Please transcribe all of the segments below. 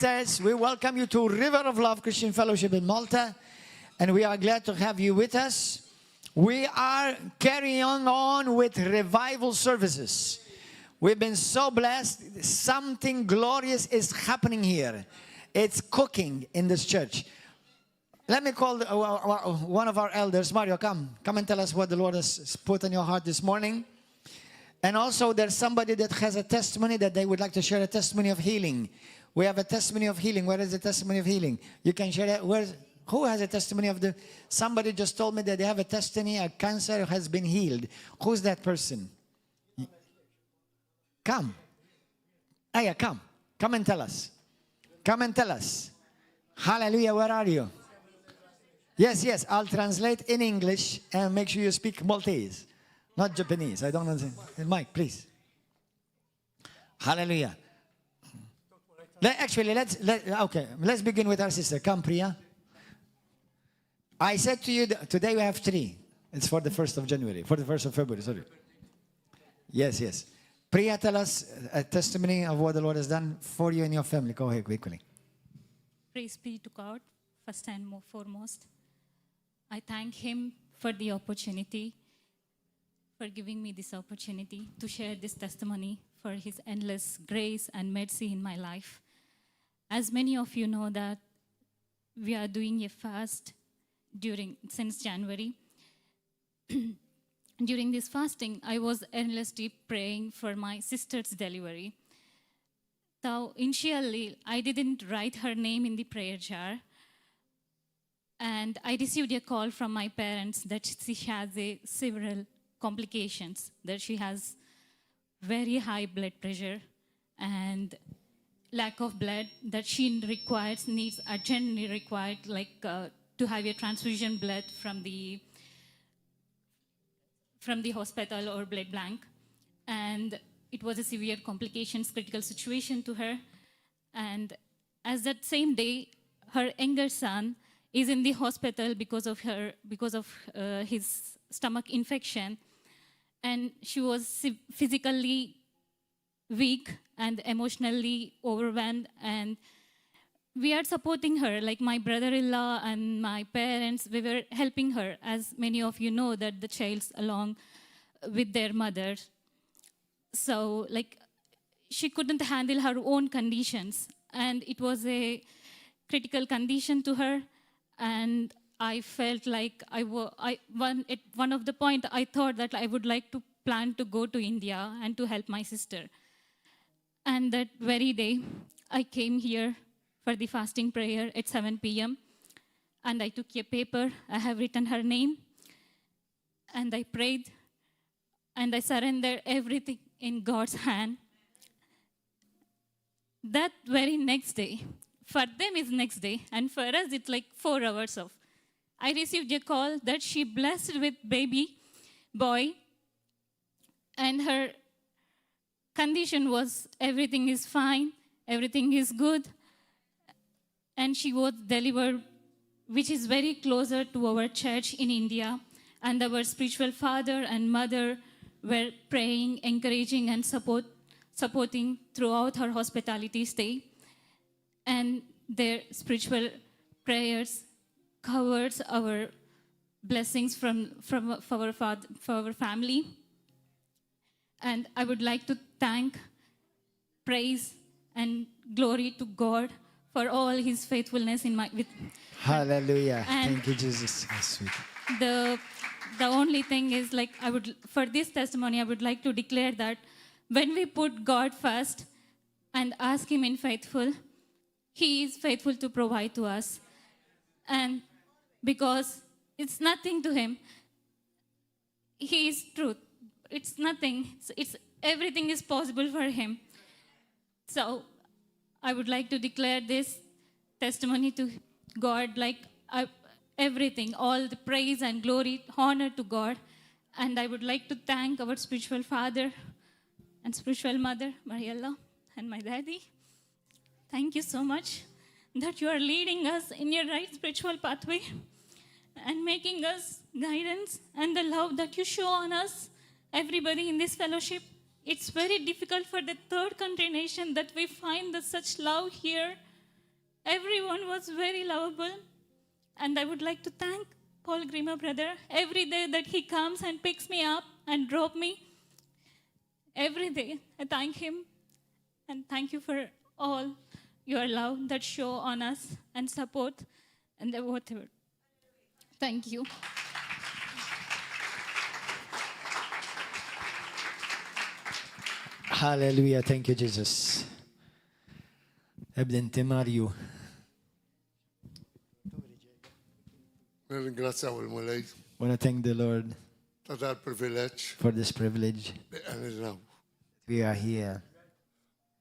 Yes, we welcome you to River of Love Christian Fellowship in Malta, and we are glad to have you with us. We are carrying on with revival services. We've been so blessed. Something glorious is happening here. It's cooking in this church. Let me call one of our elders. Mario, come and tell us what the Lord has put on your heart this morning. And also there's somebody that has a testimony that they would like to share, a testimony of healing. We have a testimony of healing. Where is the testimony of healing? You can share it. Who has a testimony of the... Somebody just told me that they have a testimony, a cancer has been healed. Who's that person? Come. Aya, come. Come and tell us. Come and tell us. Hallelujah, where are you? Yes, I'll translate in English and make sure you speak Maltese, not Japanese. I don't understand. Mike, please. Hallelujah. Let's begin with our sister. Come, Priya. I said to you, today we have 3. It's for the 1st of January, for the 1st of February, sorry. Yes. Priya, tell us a testimony of what the Lord has done for you and your family. Go ahead quickly. Praise be to God, first and foremost. I thank Him for the opportunity, for giving me this opportunity to share this testimony, for His endless grace and mercy in my life. As many of you know that we are doing a fast since January. During this fasting, I was endlessly praying for my sister's delivery. So initially, I didn't write her name in the prayer jar. And I received a call from my parents that she has several complications, that she has very high blood pressure and lack of blood, that she needs urgently required, to have a transfusion blood from the hospital or blood bank. And it was a severe complications, critical situation to her. And as that same day, her younger son is in the hospital because of his stomach infection. And she was physically weak and emotionally overwhelmed. And we are supporting her, like my brother-in-law and my parents, we were helping her. As many of you know that the child's along with their mother. So she couldn't handle her own conditions. And it was a critical condition to her. And I felt like at one of the point, I thought that I would like to plan to go to India and to help my sister. And that very day, I came here for the fasting prayer at 7 p.m. And I took a paper. I have written her name. And I prayed. And I surrendered everything in God's hand. That very next day, for them it's next day, and for us it's 4 hours off. I received a call that she blessed with baby boy, and her condition was everything is fine, everything is good, and she was delivered, which is very closer to our church in India, and our spiritual father and mother were praying, encouraging, and supporting throughout her hospitality stay. And their spiritual prayers covers our blessings for our family. And I would like to thank, praise, and glory to God for all His faithfulness in my... Hallelujah. Thank you, Jesus. That's sweet. The only thing is, for this testimony, I would like to declare that when we put God first and ask Him in faithful, He is faithful to provide to us. And because it's nothing to Him, He is truth. It's nothing. Everything is possible for Him. So I would like to declare this testimony to God, everything, all the praise and glory, honor to God. And I would like to thank our spiritual father and spiritual mother, Mariella, and my daddy. Thank you so much that you are leading us in your right spiritual pathway and making us guidance and the love that you show on us, everybody in this fellowship. It's very difficult for the third country nation that we find such love here Everyone was very lovable. And I would like to thank Paul Grima, brother, every day that he comes and picks me up and drop me. Every day, I thank him. And thank you for all your love that show on us and support and whatever. Thank you. Hallelujah. Thank you, Jesus. Ebda inti Marju. Ringrazzjaw il-mulej Want to thank the Lord ta' dal-privileġġ for this privilege. li għanilnaw. We are here.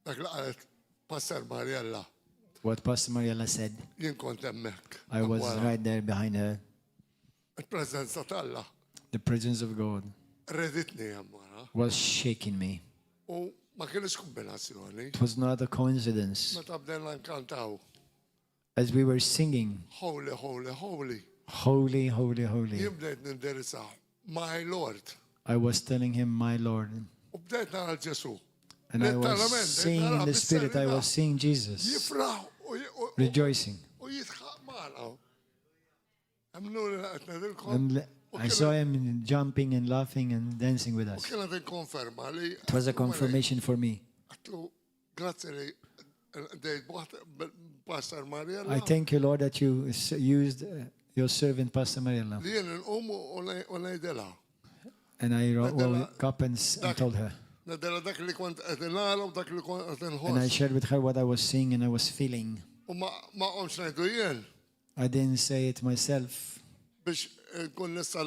Dak li qalet Pastor Mariella, What Pastor Mariella said, jien kont hemmhekk. I was right there behind her. Il-preżenza t'Alla The presence of God reditni hemm wara. was shaking me. U ma kienx kombinazzjoni. It was not a coincidence. Meta bdejna nkantaw As we were singing, Holy, Holy, Holy, Holy, Holy, Holy, jien bdejt nindirizzaw My Lord. I was telling him, My Lord. U bdejt nara Ġesu. And I was seeing in the Spirit, I was seeing Jesus, Jifraħ rejoicing. u jitħaq magħna. Għamlu li qed ngħidilkom. And I saw him jumping and laughing and dancing with U us. kienet inkonferma li It was a confirmation for me. għatlu grazzi li dejt Pastor Mariella. I thank you, Lord, that you used your servant, Pastor Mariella. Li jien nqumu u ngħidilha. And I woke up and told her. Nadela dak li kont qed nara u dak li kont qed And I inħoss. shared with her what I was seeing and I was feeling. U ma qomx ngħidu jien I didn't say it myself biex nkun nista'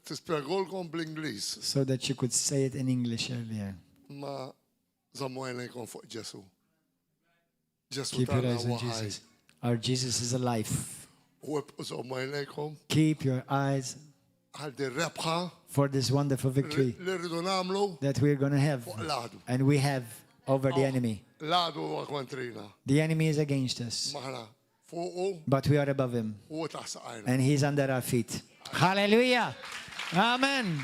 tispjegulkom bl-Ingliż. so that you could say it in English earlier. Ma żammu għajnejkom fuq Ġesu. Ġesu Keep your tagħna eyes on huwa ħaj. Jesus. Our Jesus is alive. U żammu għajnejkom Keep your eyes għal di rebħa for this wonderful victory li rridu nagħmlu that we're going to have. fuq l-għadu. And we have over the enemy. L-għadu huwa kontrina. The enemy is against us, Maħna fuqu but we are above him. u taħsaqajna. And he's under our feet. Hallelujah. Amen.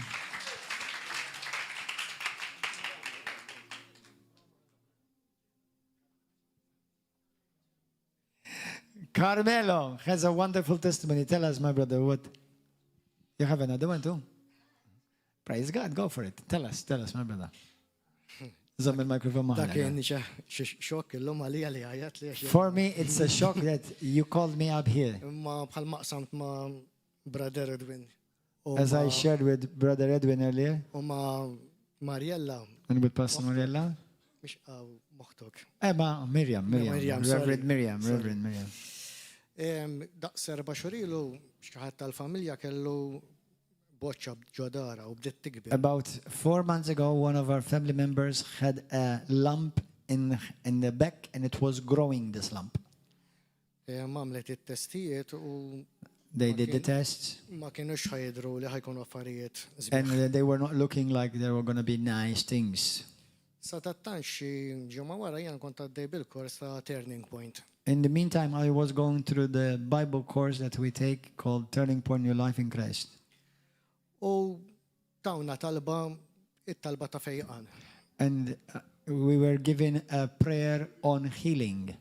Carmelo has a wonderful testimony. Tell us, my brother, what? You have another one too? Praise God. Go for it. Tell us, my brother. Zamm il-mikrofon Dak maħna. kien xokk illum għalija li għajat li għax For me, it's a shock that you called me up here. imma bħal maqsamt ma Brother Edwin As I shared with Brother Edwin earlier, u ma Mariella and with Pastor Mariella. mhix għaw moħtok. Miriam. Miriam, sorry. Reverend Miriam. Daqs 4 xurilu xaħat tal-familja kellu boċċa ġodara u bdiet tikber. About 4 months ago, one of our family members had a lump in the back and it was growing, this lump. Mamlet it-testijiet u They did the tests ma kienux ħajdru li ħajkunu affarijiet and they were not looking like there were going to be nice things. Sa tattan xi ġimgħa wara jien kont għaddej bil-kors ta' Turning Point. In the meantime, I was going through the Bible course that we take called Turning Point Your Life in Christ. U tawna talba, it-talba ta' fejqan. And we were given a prayer on healing.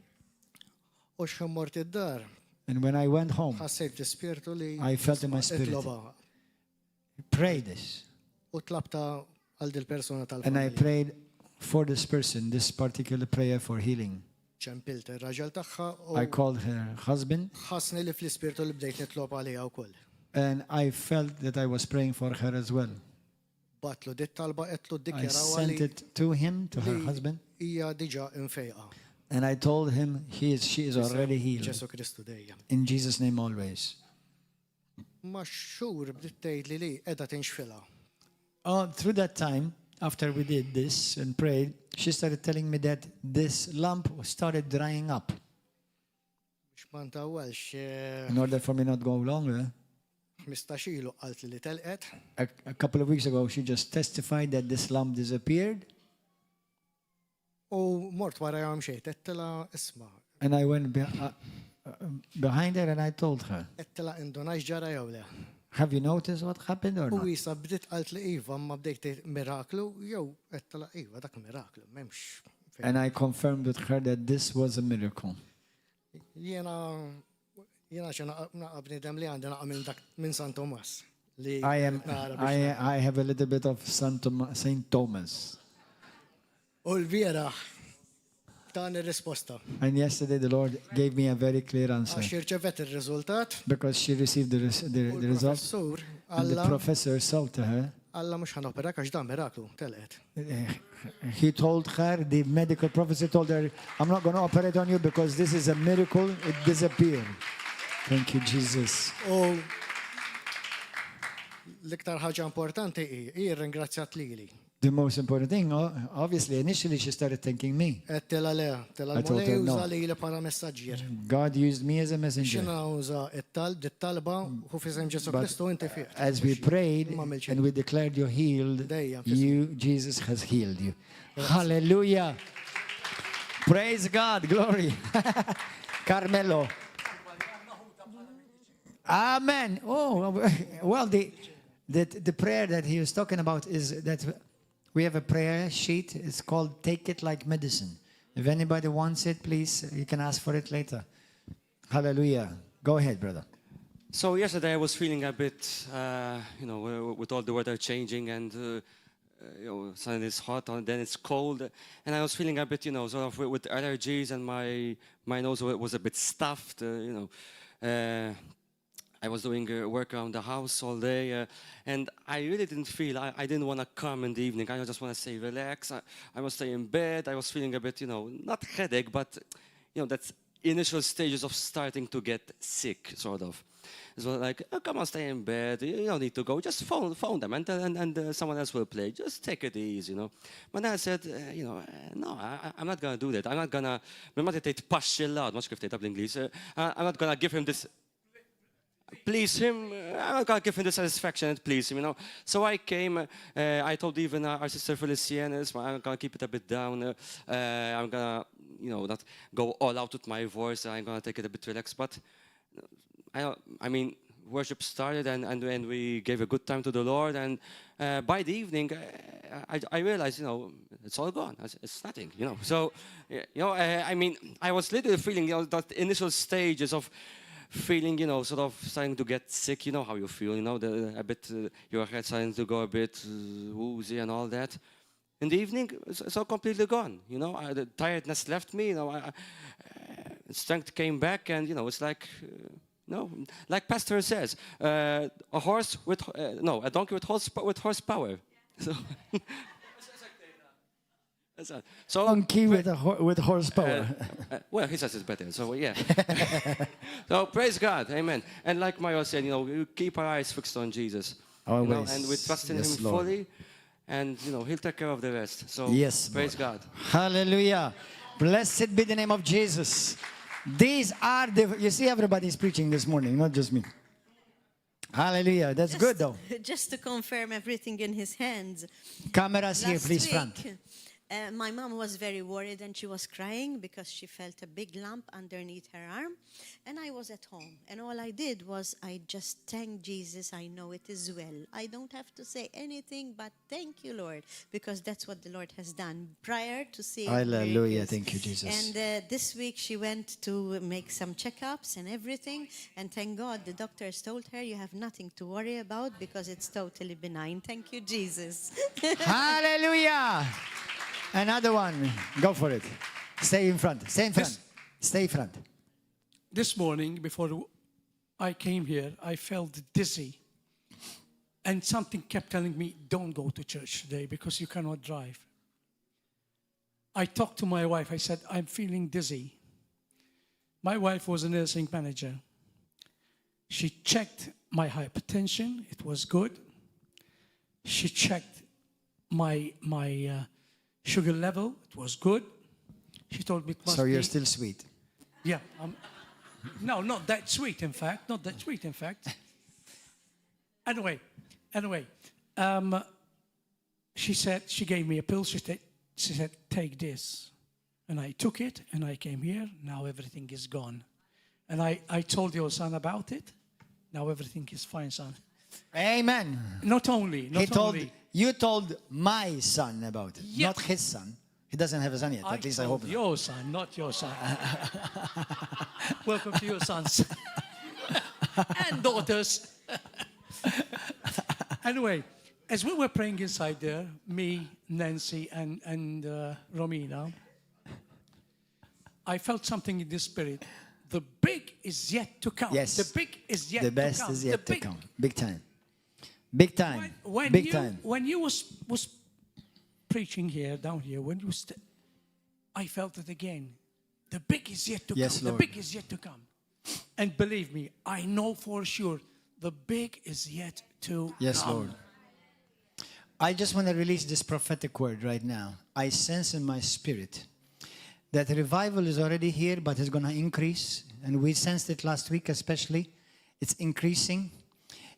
U xammort id-dar, And when I went home, ħassejt l-spirtu li I felt in my spirit. itloba. pray this. U tlabta għal dil-persona And I tal-familja. prayed for this person, this particular prayer for healing. ċempilt ir-raġel tagħha I u called her husband ħassni li fl-ispirtu li bdejt nitlob għaliha wkoll. and I felt that I was praying for her as well. Batlu dit talba qedlu I ddikjaraw sent li it to him, to her li husband, hija diġà infejqa. and I told him she is already healed. Ġesu Kristu dejjem. In Jesus' name always. Ma xhur bdiet tgħidli li qiegħda tinxfilha. Oh, through that time, after we did this and prayed, she started telling me that this lump started drying up. Biex ma ntawwelx In order for me not to go longer, 15 ilu qalt li telqet. a couple of weeks ago, she just testified that this lump disappeared. U mort wara jam xejn, qedtela isma' And I went behind her and I told her, qedtela indunaj ġara jew le. have you noticed what happened or U not? jisa bdiet qalt li iva ma bdejt tgħid miraklu jew qedtela iva dak miraklu m'hemmx. And I confirmed with her that this was a miracle. Jiena xa naqab nidem li għandi naqab minn San Tomas. I have a little bit of Saint Thomas. U l-viera tani risposta. And yesterday the Lord gave me a very clear answer. Għax irċevet il-riżultat. Because she received the results. And the professor said to her, Alla mux ħanopera għax dan miraklu, telqet. he told her, the medical professor told her, I'm not going to operate on you because this is a miracle, it disappeared. Thank you, Jesus. U l-iktar ħaġa importanti hi ringrazzjat lili. The most important thing, obviously, initially she started thanking me. Tela le, tela l-mulej uża li para messaġġier. God used me as a messenger. Xina uża it-talba u fisem Ġesu Kristu inti fiq. As we prayed and we declared you healed, you, Jesus has healed you. Hallelujah. Praise God. Glory. Carmelo. Amen. Oh, well, the prayer that he was talking about is that we have a prayer sheet. It's called Take It Like Medicine. If anybody wants it, please, you can ask for it later. Hallelujah. Go ahead, brother. So yesterday I was feeling a bit, with all the weather changing and, suddenly it's hot and then it's cold. And I was feeling a bit, sort of with allergies and my nose was a bit stuffed, I was doing work around the house all day, and I really didn't feel, I didn't want to come in the evening. I just want to say relax. I was staying in bed. I was feeling a bit, not headache, but, that's initial stages of starting to get sick, sort of. It's like, oh, come on, stay in bed. You don't need to go. Just phone them, and someone else will play. Just take it easy, But then I said, no, I'm not going to do that. I'm not going to, I'm not going to give him this, please him. I'm not going to give him the satisfaction and please him, So I came, I told even our sister Feliciana, I'm going to keep it a bit down. I'm going to, not go all out with my voice. I'm going to take it a bit relaxed. But, worship started and we gave a good time to the Lord. And by the evening, I realized, it's all gone. It's nothing, So, I was literally feeling, that initial stages of feeling, sort of starting to get sick. You know how you feel, a bit, your head starting to go a bit woozy and all that. In the evening, it's all completely gone. The tiredness left me. Strength came back, and it's like, like Pastor says, a donkey with horsepower. So donkey with horsepower. Well, he says it's better. So yeah. So praise God, amen. And like Mario said, we keep our eyes fixed on Jesus. Always. And we trust in Him fully. And, He'll take care of the rest. So, yes, praise God. Hallelujah. Blessed be the name of Jesus. These are you see, everybody's preaching this morning, not just me. Hallelujah. That's good, though. Just to confirm everything in His hands. Cameras here, please, front. My mom was very worried and she was crying because she felt a big lump underneath her arm. And I was at home. And all I did was I just thanked Jesus. I know it is well. I don't have to say anything but thank you, Lord, because that's what the Lord has done prior to seeing Hallelujah. miracles. Thank you, Jesus. And this week she went to make some checkups and everything. And thank God the doctors told her you have nothing to worry about because it's totally benign. Thank you, Jesus. Hallelujah. Another one. Go for it. Stay in front. Stay in front. Stay in front. This morning, before I came here, I felt dizzy. And something kept telling me, don't go to church today because you cannot drive. I talked to my wife. I said, I'm feeling dizzy. My wife was a nursing manager. She checked my hypertension. It was good. She checked my sugar level. It was good. She told me it must be... So you're still sweet? Yeah. No, not that sweet, in fact. Not that sweet, in fact. Anyway, she said, she gave me a pill. She said, take this. And I took it, and I came here. Now everything is gone. And I told your son about it. Now everything is fine, son. Amen. Not only. You told my son about it, Yeah. not his son. He doesn't have a son yet. At least I hope not. Your son, not your son. Welcome to your sons and daughters. Anyway, as we were praying inside there, me, Nancy, and Romina, I felt something in the spirit. The big is yet to come. Yes. The big is yet The to best come. is The yet to big- come. Big time. Big time. Big time. When you was preaching here, down here, when you I felt it again. The big is yet to Yes, come. Lord. The big is yet to come. And believe me, I know for sure the big is yet to Yes, come. Lord. I just want to release this prophetic word right now. I sense in my spirit that revival is already here, but it's going to increase. And we sensed it last week especially. It's increasing.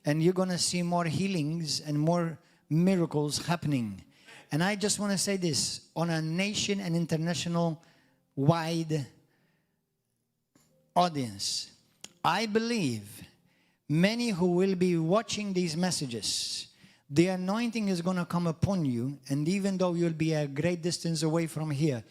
And you're going to see more healings and more miracles happening. And I just want to say this, on a nation and international wide audience, I believe many who will be watching these messages, the anointing is going to come upon you, and even though you'll be a great distance away from here,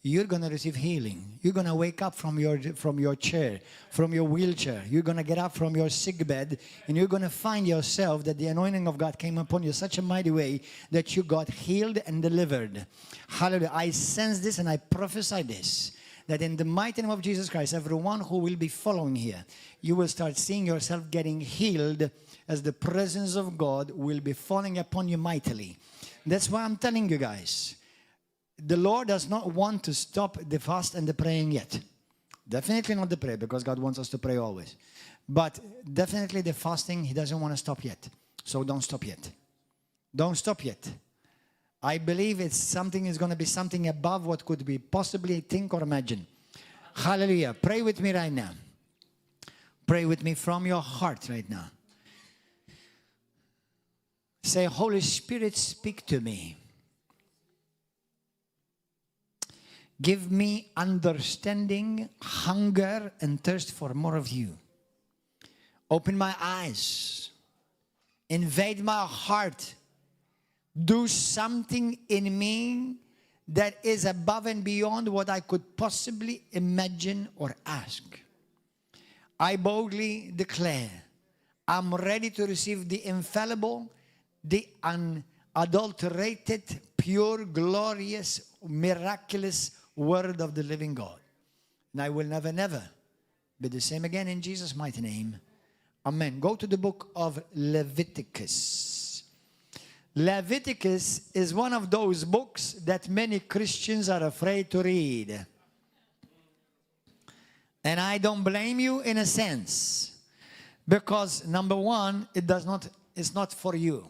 you're going to receive healing. You're going to wake up from your chair, from your wheelchair. You're going to get up from your sick bed, and you're going to find yourself that the anointing of God came upon you such a mighty way that you got healed and delivered. Hallelujah. I sense this and I prophesy this, that in the mighty name of Jesus Christ, everyone who will be following here, you will start seeing yourself getting healed as the presence of God will be falling upon you mightily. That's why I'm telling you guys, the Lord does not want to stop the fast and the praying yet. Definitely not the prayer, because God wants us to pray always. But definitely the fasting, He doesn't want to stop yet. So don't stop yet. Don't stop yet. I believe it's going to be something above what could be possibly think or imagine. Hallelujah. Pray with me right now. Pray with me from your heart right now. Say, Holy Spirit, speak to me. Give me understanding, hunger, and thirst for more of you. Open my eyes. Invade my heart. Do something in me that is above and beyond what I could possibly imagine or ask. I boldly declare, I'm ready to receive the infallible, the unadulterated, pure, glorious, miraculous word of the living God. And I will never, never be the same again in Jesus' mighty name. Amen. Go to the book of Leviticus. Leviticus is one of those books that many Christians are afraid to read. And I don't blame you in a sense. Because number one, it's not for you.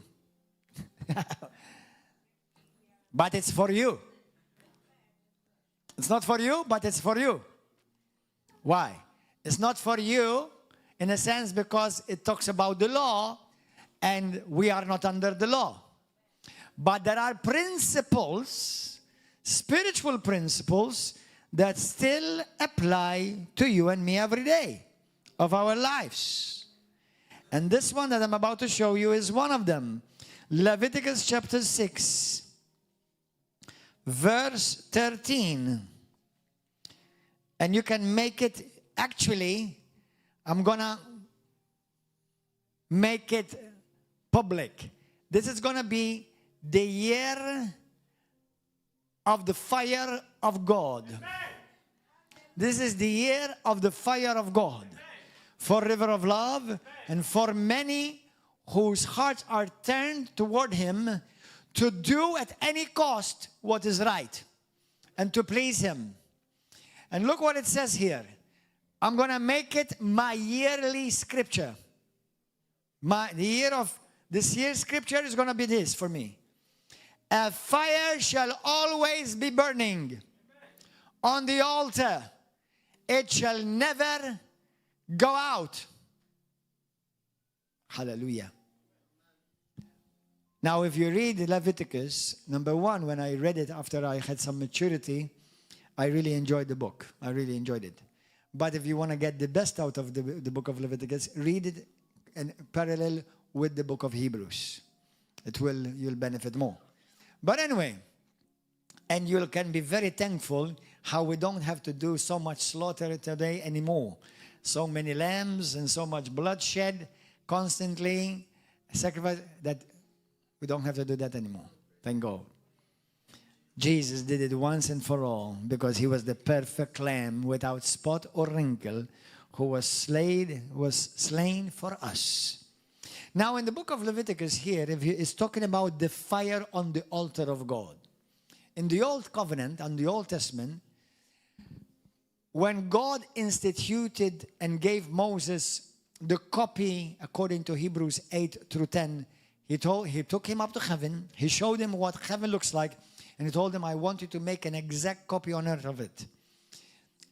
But it's for you. It's not for you, but it's for you. Why? It's not for you in a sense because it talks about the law and we are not under the law. But there are principles, spiritual principles, that still apply to you and me every day of our lives. And this one that I'm about to show you is one of them. Leviticus chapter 6. Verse 13. And you can make it, actually, I'm going to make it public. This is going to be the year of the fire of God. This is the year of the fire of God. For River of Love and for many whose hearts are turned toward Him, to do at any cost what is right and to please Him. And look what it says here. I'm going to make it my yearly scripture. This year's scripture is going to be this for me. A fire shall always be burning on the altar. It shall never go out. Hallelujah. Now, if you read Leviticus, number one, when I read it after I had some maturity, I really enjoyed the book. I really enjoyed it. But if you want to get the best out of the book of Leviticus, read it in parallel with the book of Hebrews. You'll benefit more. But anyway, And you can be very thankful how we don't have to do so much slaughter today anymore. So many lambs and so much bloodshed constantly, sacrifice, that we don't have to do that anymore. Thank God. Jesus did it once and for all because he was the perfect lamb without spot or wrinkle who was slain for us. Now in the book of Leviticus here, it's talking about the fire on the altar of God. In the Old Covenant and the Old Testament, when God instituted and gave Moses the copy, according to Hebrews 8 through 10, he took him up to heaven, he showed him what heaven looks like, and he told him, I want you to make an exact copy on earth of it.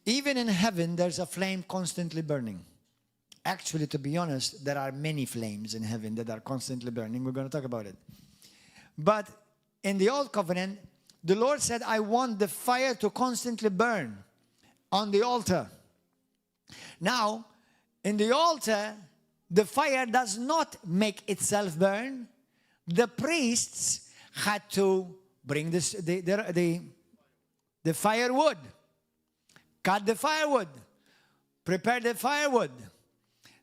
Even in heaven, there's a flame constantly burning. Actually, to be honest, there are many flames in heaven that are constantly burning. We're going to talk about it. But in the Old Covenant, the Lord said, I want the fire to constantly burn on the altar. Now, in the altar, the fire does not make itself burn. The priests had to bring the firewood, cut the firewood, prepare the firewood.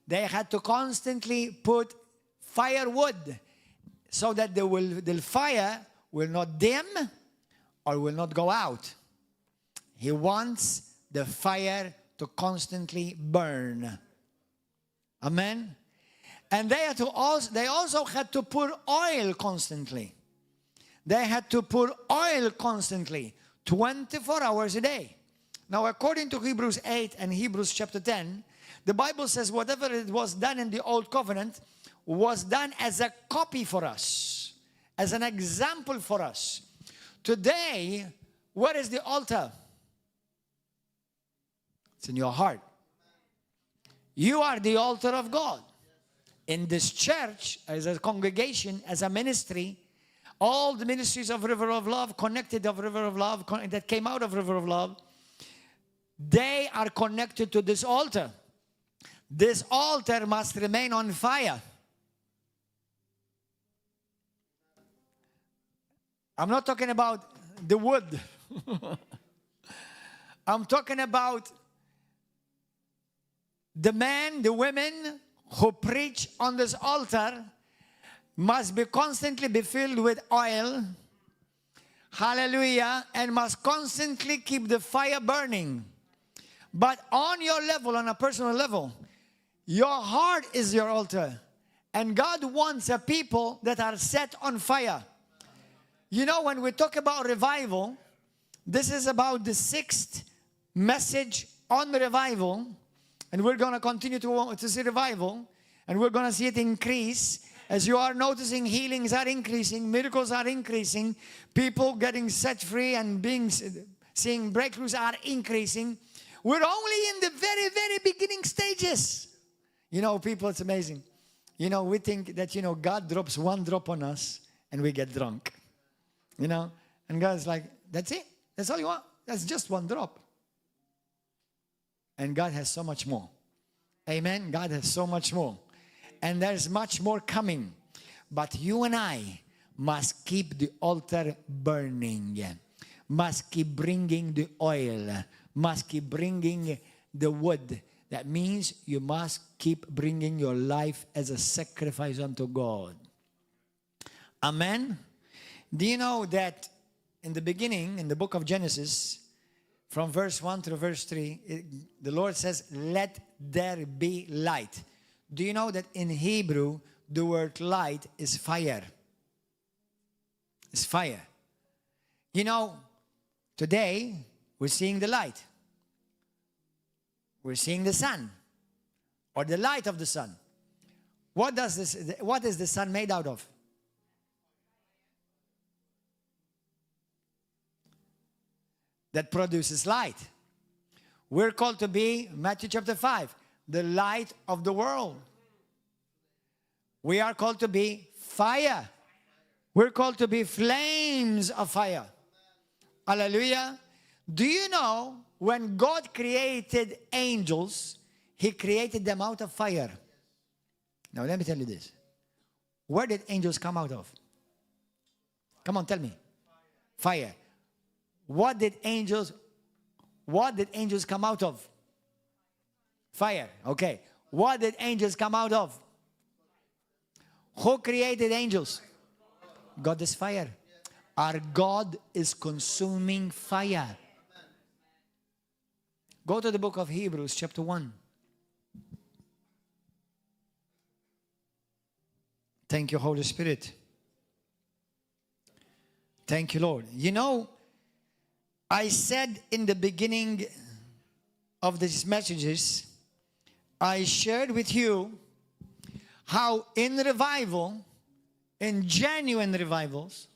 They had to constantly put firewood so that the fire will not dim or will not go out. He wants the fire to constantly burn. Amen? And they also had to pour oil constantly. They had to pour oil constantly, 24 hours a day. Now, according to Hebrews 8 and Hebrews chapter 10, the Bible says whatever it was done in the Old Covenant was done as a copy for us, as an example for us. Today, where is the altar? It's in your heart. You are the altar of God. In this church, as a congregation, as a ministry, all the ministries of River of Love, connected of River of Love, that came out of River of Love, they are connected to this altar. This altar must remain on fire. I'm not talking about the wood. I'm talking about the men, the women who preach on this altar must be constantly be filled with oil. Hallelujah. And must constantly keep the fire burning. But on your level, on a personal level, your heart is your altar. And God wants a people that are set on fire. You know, when we talk about revival, this is about the 6th message on revival. And we're going to continue to see revival. And we're going to see it increase. As you are noticing, healings are increasing. Miracles are increasing. People getting set free and seeing breakthroughs are increasing. We're only in the very, very beginning stages. You know, people, it's amazing. You know, we think that, God drops one drop on us and we get drunk. And God's like, that's it. That's all you want. That's just one drop. And God has so much more. Amen. God has so much more. And there's much more coming. But you and I must keep the altar burning. Must keep bringing the oil. Must keep bringing the wood. That means you must keep bringing your life as a sacrifice unto God. Amen. Do you know that in the beginning, in the book of Genesis, from verse 1 through verse 3, the Lord says, let there be light. Do you know that in Hebrew, the word light is fire? It's fire. Today, we're seeing the light. We're seeing the sun, or the light of the sun. What is the sun made out of? That produces light. We're called to be, Matthew chapter 5, the light of the world. We are called to be fire. We're called to be flames of fire. Hallelujah. Do you know when God created angels, He created them out of fire? Now let me tell you this. Where did angels come out of? Come on, tell me. Fire. What did angels come out of? Fire. Okay. What did angels come out of? Who created angels? God is fire. Our God is consuming fire. Go to the book of Hebrews, chapter 1. Thank you, Holy Spirit. Thank you, Lord. You know, I said in the beginning of these messages, I shared with you how in revival, in genuine revivals,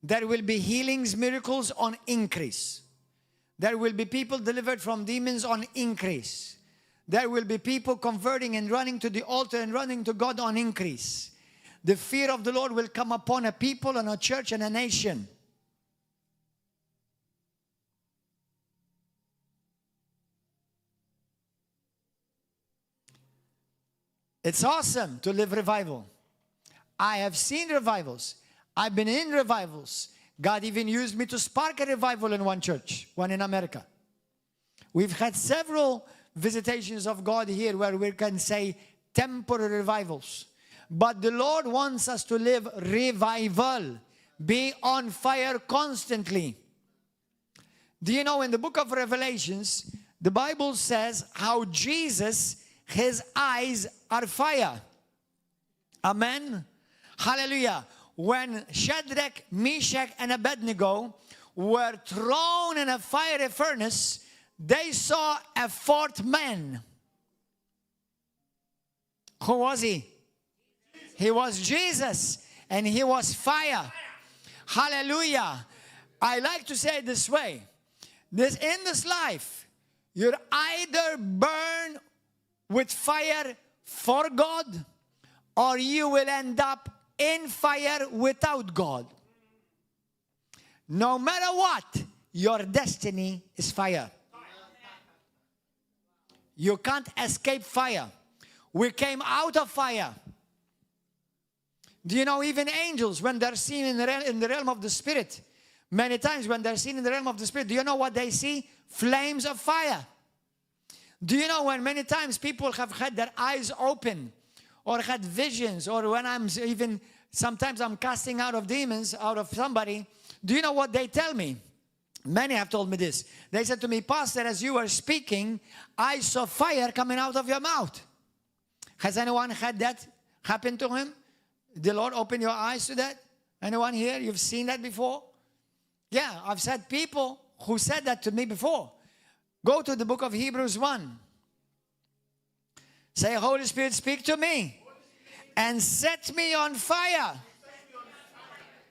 there will be healings, miracles on increase. There will be people delivered from demons on increase. There will be people converting and running to the altar and running to God on increase. The fear of the Lord will come upon a people and a church and a nation. It's awesome to live revival. I have seen revivals. I've been in revivals. God even used me to spark a revival in one church, one in America. We've had several visitations of God here where we can say temporary revivals. But the Lord wants us to live revival. Be on fire constantly. Do you know in the book of Revelations, the Bible says how Jesus, his eyes are fire. Amen. Hallelujah. When Shadrach, Meshach, and Abednego were thrown in a fiery furnace, they saw a fourth man. Who was he? He was Jesus, and he was fire. Hallelujah. I like to say it this way. In this life, you're either burn with fire for God, or you will end up in fire without God. No matter what, your destiny is fire. You can't escape fire. We came out of fire. Do you know even angels, when they're seen in the realm of the Spirit, many times when they're seen in the realm of the Spirit, do you know what they see? Flames of fire. Do you know when many times people have had their eyes open or had visions, or when sometimes I'm casting out of demons out of somebody, do you know what they tell me? Many have told me this. They said to me, Pastor, as you were speaking, I saw fire coming out of your mouth. Has anyone had that happen to him? The Lord open your eyes to that? Anyone here? You've seen that before? Yeah, I've said people who said that to me before. Go to the book of Hebrews 1. Say, Holy Spirit, speak to me and set me on fire.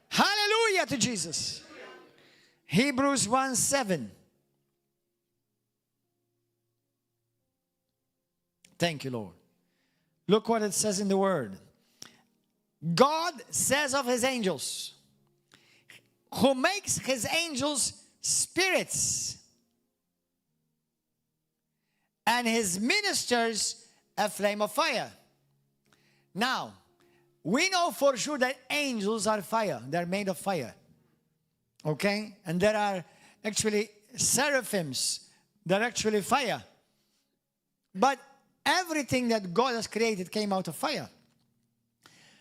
Hallelujah to Jesus. Hebrews 1:7. Thank you, Lord. Look what it says in the Word. God says of his angels, who makes his angels spirits and his ministers a flame of fire. Now, we know for sure that angels are fire. They're made of fire. Okay? And there are actually seraphims that are actually fire. But everything that God has created came out of fire.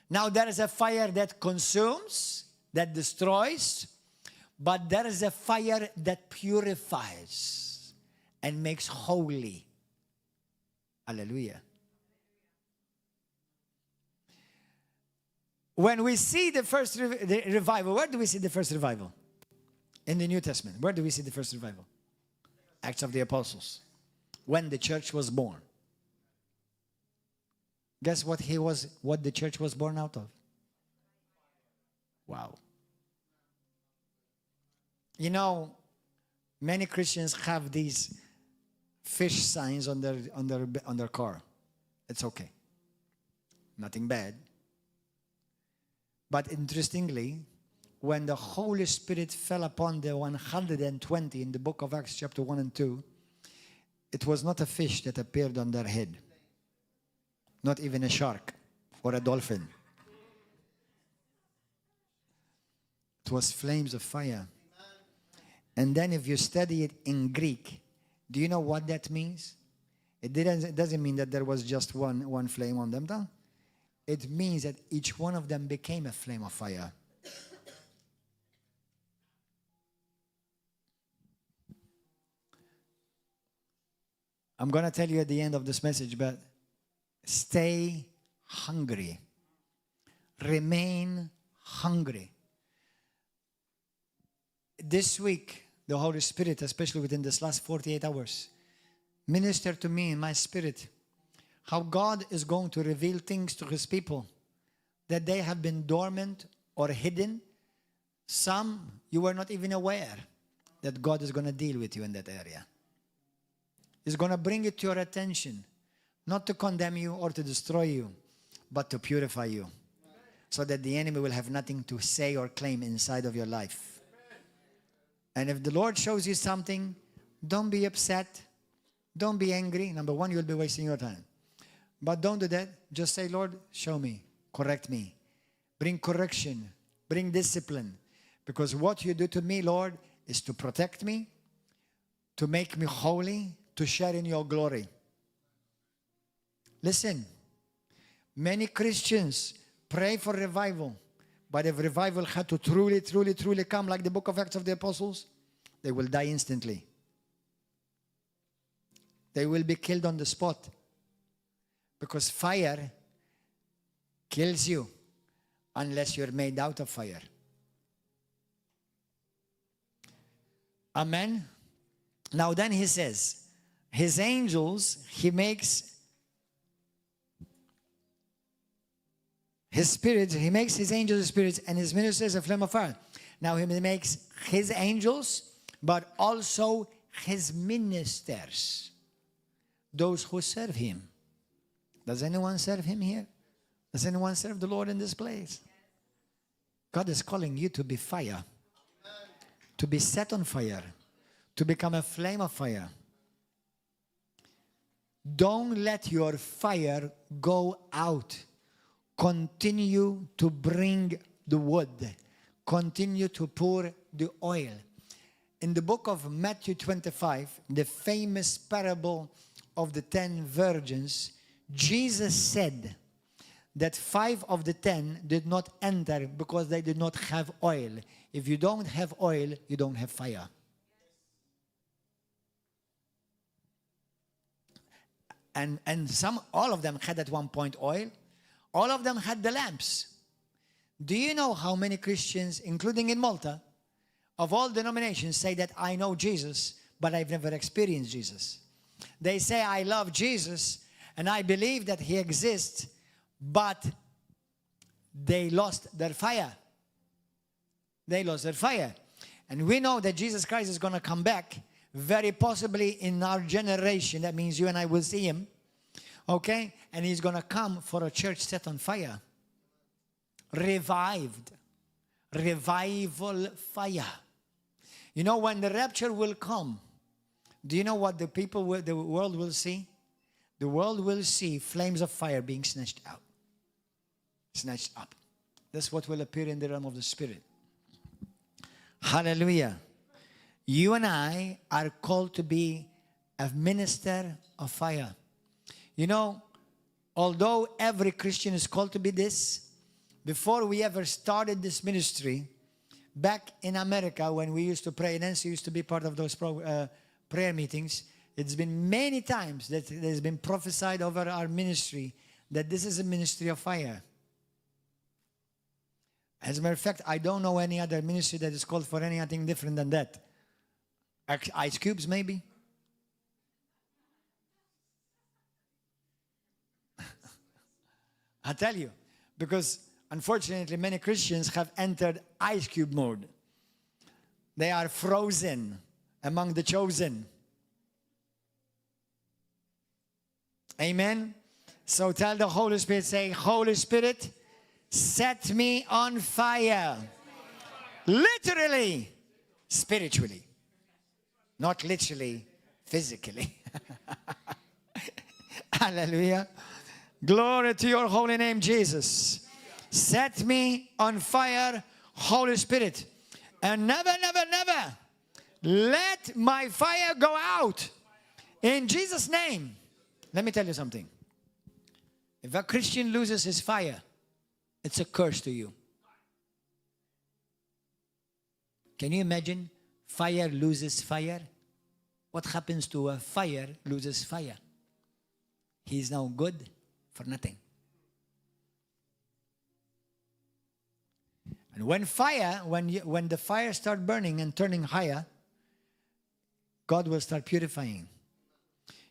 Now, there is a fire that consumes, that destroys, but there is a fire that purifies and makes holy. Hallelujah. When we see the first revival, where do we see the first revival? In the New Testament. Where do we see the first revival? Acts of the Apostles. When the church was born. Guess what the church was born out of? Wow. You know, many Christians have these fish signs on their car. It's okay. Nothing bad. But interestingly, when the Holy Spirit fell upon the 120 in the book of Acts chapter 1 and 2, it was not a fish that appeared on their head. Not even a shark or a dolphin. It was flames of fire. And then if you study it in Greek, do you know what that means? It doesn't mean that there was just one flame on them. No? It means that each one of them became a flame of fire. I'm going to tell you at the end of this message, but stay hungry. Remain hungry. This week, the Holy Spirit, especially within this last 48 hours, ministered to me in my spirit how God is going to reveal things to His people that they have been dormant or hidden. Some you were not even aware that God is going to deal with you in that area. He's going to bring it to your attention, not to condemn you or to destroy you, but to purify you, so that the enemy will have nothing to say or claim inside of your life. And if the Lord shows you something, don't be upset. Don't be angry. Number one, you'll be wasting your time. But don't do that. Just say, Lord, show me, correct me. Bring correction, bring discipline. Because what you do to me, Lord, is to protect me, to make me holy, to share in your glory. Listen, many Christians pray for revival, but if revival had to truly come like the book of Acts of the Apostles, they will die instantly. They will be killed on the spot. Because fire kills you unless you're made out of fire. Amen. Now then he says, his angels, he makes his spirit, he makes his angels spirits and his ministers a flame of fire. Now he makes his angels, but also his ministers, those who serve him. Does anyone serve him here? Does anyone serve the Lord in this place? God is calling you to be fire, to be set on fire, to become a flame of fire. Don't let your fire go out. Continue to bring the wood. Continue to pour the oil. In the book of Matthew 25, the famous parable of the 10 virgins, Jesus said that 5 of the 10 did not enter because they did not have oil. If you don't have oil, you don't have fire. And all of them had at one point oil. All of them had the lamps. Do you know how many Christians, including in Malta, of all denominations, say that I know Jesus, but I've never experienced Jesus? They say, I love Jesus, and I believe that He exists, but they lost their fire. They lost their fire. And we know that Jesus Christ is going to come back, very possibly in our generation. That means you and I will see Him. Okay? And He's going to come for a church set on fire. Revived. Revival fire. You know, when the rapture will come, do you know what the world will see? The world will see flames of fire being snatched out. Snatched up. That's what will appear in the realm of the Spirit. Hallelujah. You and I are called to be a minister of fire. You know, although every Christian is called to be this, before we ever started this ministry, back in America when we used to pray, Nancy used to be part of those prayer meetings, it's been many times that there's been prophesied over our ministry that this is a ministry of fire. As a matter of fact, I don't know any other ministry that is called for anything different than that. Ice cubes, maybe? I tell you, because unfortunately many Christians have entered ice cube mode. They are frozen among the chosen. Amen? So tell the Holy Spirit, say, Holy Spirit, set me on fire. Literally, spiritually. Not literally, physically. Hallelujah. Glory to your holy name, Jesus. Set me on fire, Holy Spirit. And never, never, never let my fire go out. In Jesus' name. Let me tell you something. If a Christian loses his fire, it's a curse to you. Can you imagine? Fire loses fire. What happens to a fire loses fire? He is now good for nothing. And when the fire starts burning and turning higher, God will start purifying.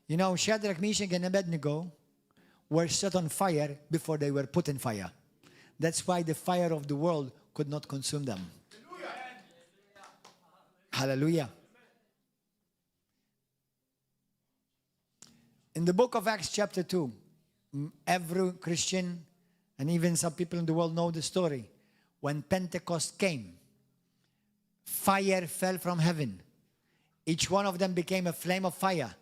You know, Shadrach, Meshach, and Abednego were set on fire before they were put in fire. That's why the fire of the world could not consume them. Hallelujah. In the book of Acts chapter 2, every Christian and even some people in the world know the story. When Pentecost came, fire fell from heaven. Each one of them became a flame of fire.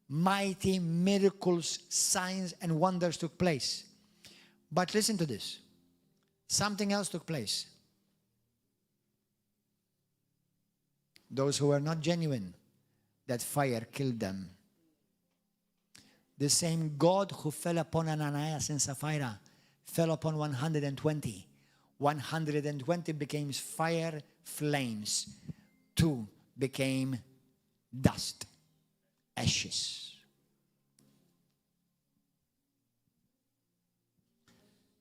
Mighty miracles, signs, and wonders took place. But listen to this. Something else took place. Those who were not genuine, that fire killed them. The same God who fell upon Ananias and Sapphira fell upon 120. 120 became fire flames. 2 became dust, ashes.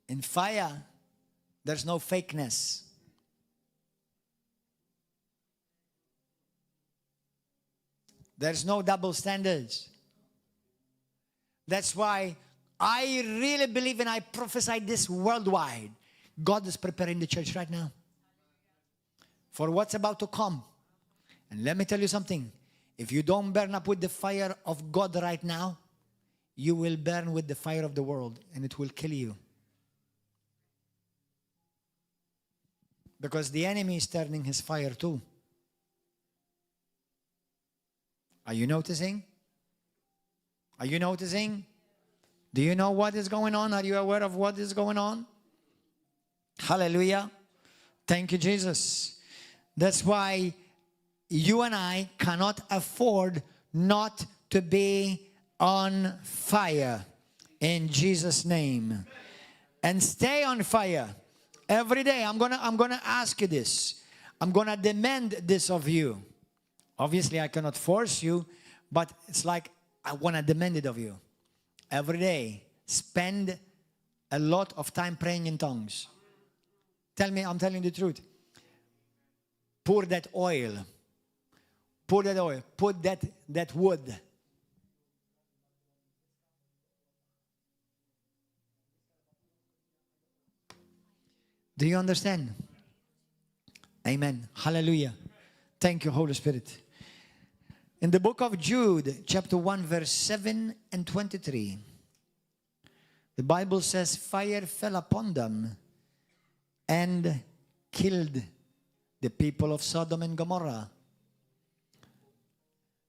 In fire, there's no fakeness. There's no double standards. That's why I really believe and I prophesy this worldwide. God is preparing the church right now for what's about to come. And let me tell you something. If you don't burn up with the fire of God right now, you will burn with the fire of the world and it will kill you. Because the enemy is turning his fire too. Are you noticing? Are you noticing? Do you know what is going on? Are you aware of what is going on? Hallelujah. Thank you, Jesus. That's why you and I cannot afford not to be on fire in Jesus' name. And stay on fire every day. I'm gonna ask you this. I'm gonna demand this of you. Obviously, I cannot force you, but it's like I want to demand it of you. Every day, spend a lot of time praying in tongues. Tell me, I'm telling the truth. Pour that oil. Pour that oil. Put that wood. Do you understand? Amen. Hallelujah. Thank you, Holy Spirit. In the book of Jude, chapter 1, verse 7 and 23, the Bible says, fire fell upon them and killed the people of Sodom and Gomorrah.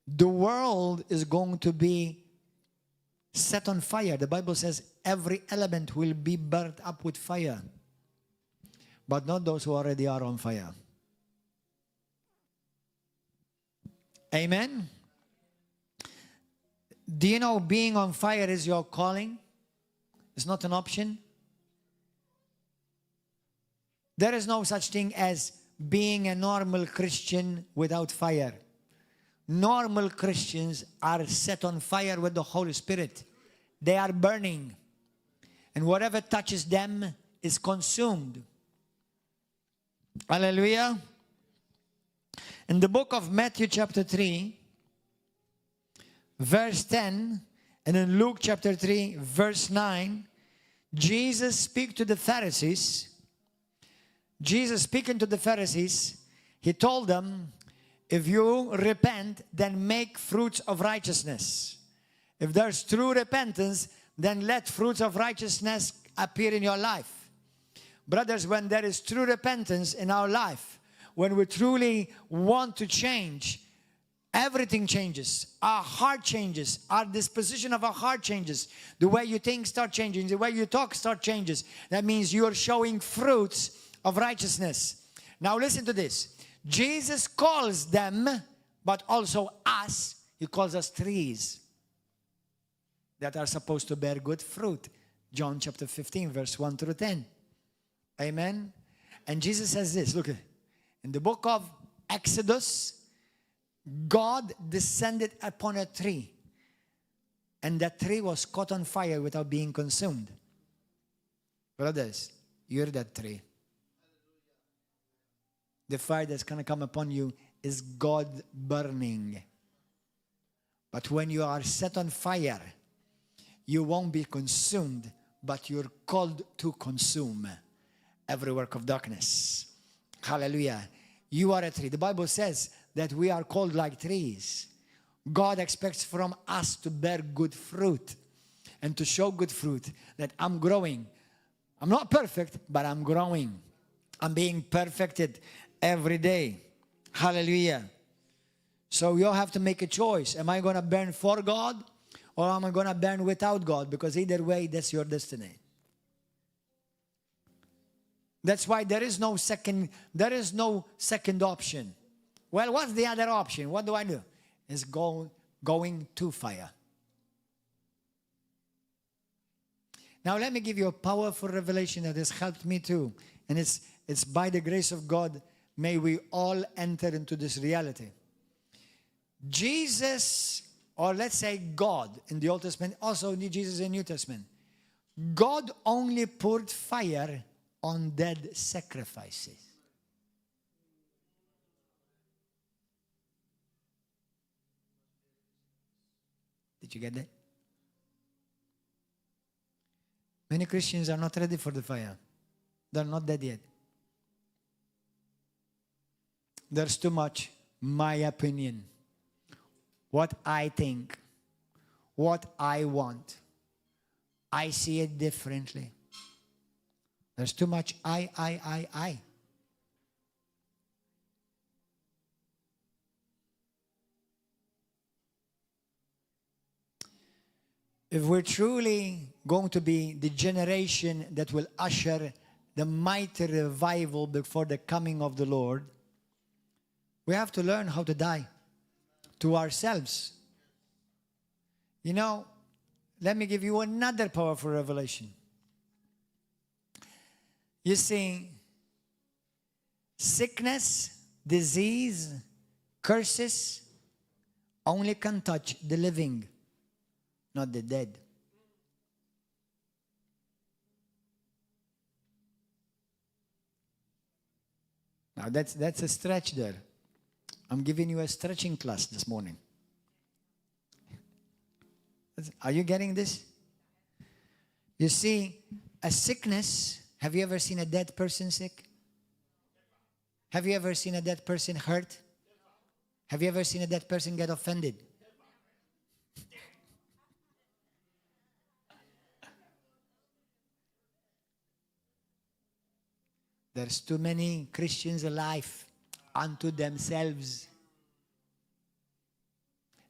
The world is going to be set on fire. The Bible says every element will be burnt up with fire, but not those who already are on fire. Amen. Do you know being on fire is your calling? It's not an option. There is no such thing as being a normal Christian without fire. Normal Christians are set on fire with the Holy Spirit. They are burning. And whatever touches them is consumed. Hallelujah. In the book of Matthew chapter 3, verse 10, and in Luke chapter 3, verse 9, Jesus speaks to the Pharisees. Jesus speaking to the Pharisees, he told them, if you repent, then make fruits of righteousness. If there's true repentance, then let fruits of righteousness appear in your life. Brothers, when there is true repentance in our life, when we truly want to change, everything changes. Our heart changes. Our disposition of our heart changes. The way you think starts changing. The way you talk starts changes. That means you are showing fruits of righteousness. Now listen to this. Jesus calls them but also us, he calls us trees that are supposed to bear good fruit. John chapter 15, verse 1 through 10. Amen. And Jesus says this, look, in the book of Exodus, God descended upon a tree, and that tree was caught on fire without being consumed. Brothers, you're that tree. The fire that's going to come upon you is God burning. But when you are set on fire, you won't be consumed, but you're called to consume every work of darkness. Hallelujah. You are a tree. The Bible says that we are called like trees. God expects from us to bear good fruit and to show good fruit, that I'm growing. I'm not perfect, but I'm growing. I'm being perfected every day. Hallelujah. So you have to make a choice. Am I going to burn for God, or am I going to burn without God? Because either way, that's your destiny. That's why there is no second option. Well, what's the other option? What do I do? It's going to fire. Now let me give you a powerful revelation that has helped me too. And it's by the grace of God, may we all enter into this reality. Jesus, or let's say God in the Old Testament, also Jesus in the New Testament. God only poured fire on dead sacrifices. Did you get that? Many Christians are not ready for the fire. They're not dead yet. There's too much my opinion, what I think, what I want. I see it differently. There's too much I. If we're truly going to be the generation that will usher the mighty revival before the coming of the Lord, we have to learn how to die to ourselves. You know, let me give you another powerful revelation. You see, sickness, disease, curses only can touch the living, not the dead. Now that's a stretch there. I'm giving you a stretching class this morning. Are you getting this? You see, a sickness, have you ever seen a dead person sick? Have you ever seen a dead person hurt? Have you ever seen a dead person get offended? There's too many Christians alive unto themselves.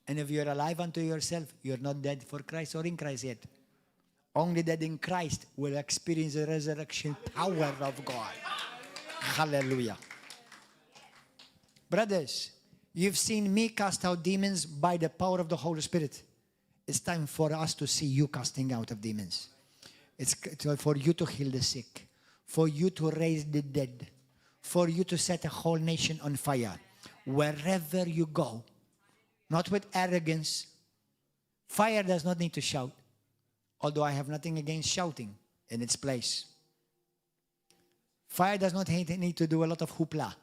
And if you're alive unto yourself, you're not dead for Christ or in Christ yet. Only dead in Christ will experience the resurrection power of God. Hallelujah. Brothers, you've seen me cast out demons by the power of the Holy Spirit. It's time for us to see you casting out of demons. It's for you to heal the sick, for you to raise the dead, for you to set a whole nation on fire. Wherever you go, not with arrogance. Fire does not need to shout, although I have nothing against shouting in its place. Fire does not need to do a lot of hoopla.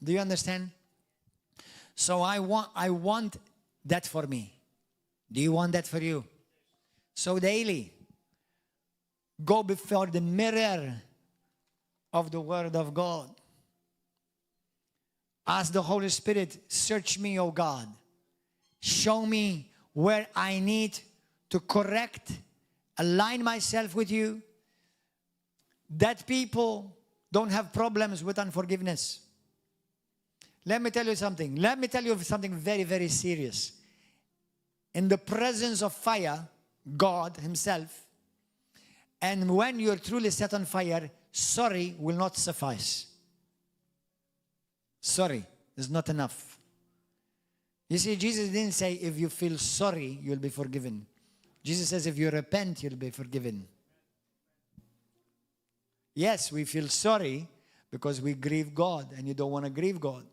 Do you understand? So I want that for me. Do you want that for you? So daily, go before the mirror of the Word of God. Ask the Holy Spirit, search me, O God. Show me where I need to correct, align myself with you. That people don't have problems with unforgiveness. Let me tell you something. Let me tell you something very, very serious. In the presence of fire, God Himself, and when you're truly set on fire, sorry will not suffice. Sorry is not enough. You see, Jesus didn't say if you feel sorry, you'll be forgiven. Jesus says if you repent, you'll be forgiven. Yes, we feel sorry because we grieve God, and you don't want to grieve God.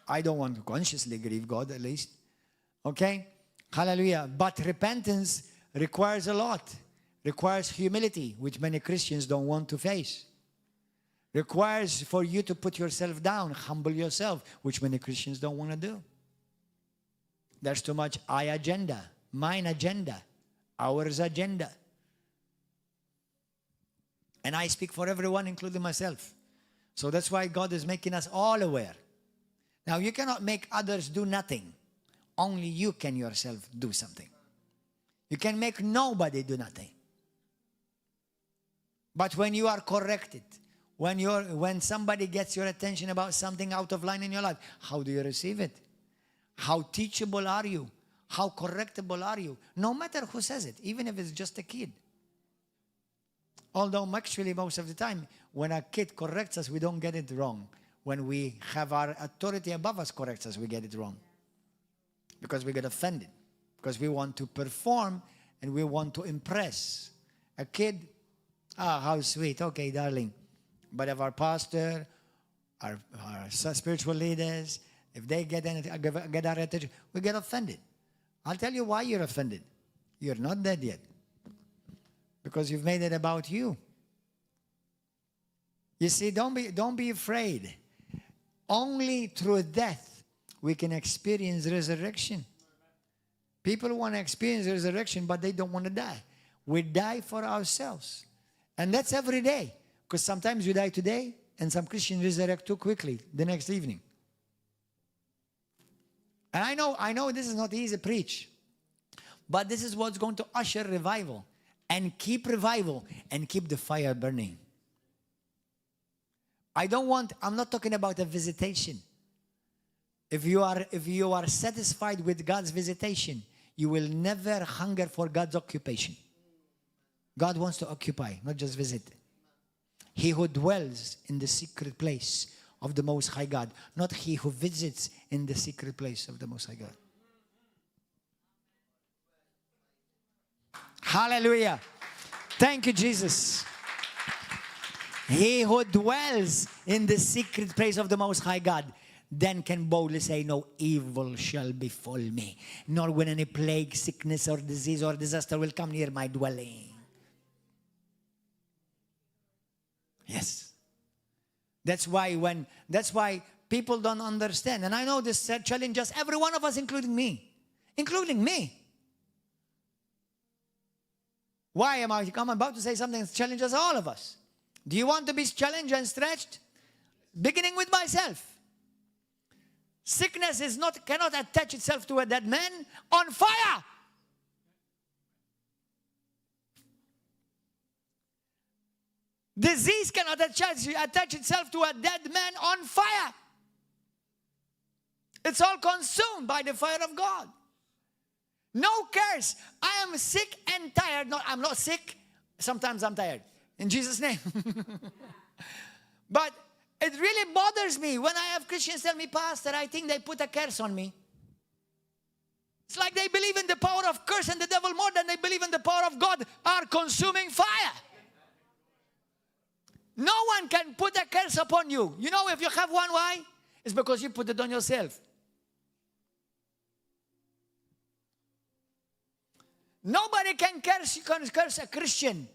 I don't want to consciously grieve God, at least. Okay? Hallelujah. But repentance requires a lot. Requires humility, which many Christians don't want to face. Requires for you to put yourself down, humble yourself, which many Christians don't want to do. There's too much I agenda, mine agenda, ours agenda. And I speak for everyone, including myself. So that's why God is making us all aware. Now, you cannot make others do nothing. Only you can yourself do something. You can make nobody do nothing. But when you are corrected, when somebody gets your attention about something out of line in your life, how do you receive it? How teachable are you? How correctable are you? No matter who says it, even if it's just a kid. Although actually most of the time, when a kid corrects us, we don't get it wrong. When we have our authority above us corrects us, we get it wrong. Because we get offended. Because we want to perform and we want to impress. A kid, how sweet. Okay, darling. But if our pastor, our spiritual leaders, if they get our attention, we get offended. I'll tell you why you're offended. You're not dead yet. Because you've made it about you. You see, don't be afraid. Only through death we can experience resurrection. People want to experience resurrection, but they don't want to die. We die for ourselves. And that's every day. Because sometimes you die today, and some Christians resurrect too quickly the next evening. And I know this is not easy to preach. But this is what's going to usher revival. And keep revival and keep the fire burning. I'm not talking about a visitation. If you are satisfied with God's visitation, you will never hunger for God's occupation. God wants to occupy, not just visit. He who dwells in the secret place of the Most High God, not he who visits in the secret place of the Most High God. Hallelujah. Thank you, Jesus. He who dwells in the secret place of the Most High God then can boldly say, no evil shall befall me, nor will any plague, sickness, or disease, or disaster will come near my dwelling. Yes. That's why people don't understand. And I know this challenges every one of us, including me. Including me. Why am I? I'm about to say something that challenges all of us. Do you want to be challenged and stretched? Beginning with myself. Sickness cannot attach itself to a dead man on fire. Disease cannot attach itself to a dead man on fire. It's all consumed by the fire of God. No curse. I am sick and tired. No, I'm not sick. Sometimes I'm tired. In Jesus' name. But it really bothers me when I have Christians tell me, Pastor, I think they put a curse on me. It's like they believe in the power of curse and the devil more than they believe in the power of God, our consuming fire. No one can put a curse upon you. You know, if you have one, why? It's because you put it on yourself. Nobody can curse a Christian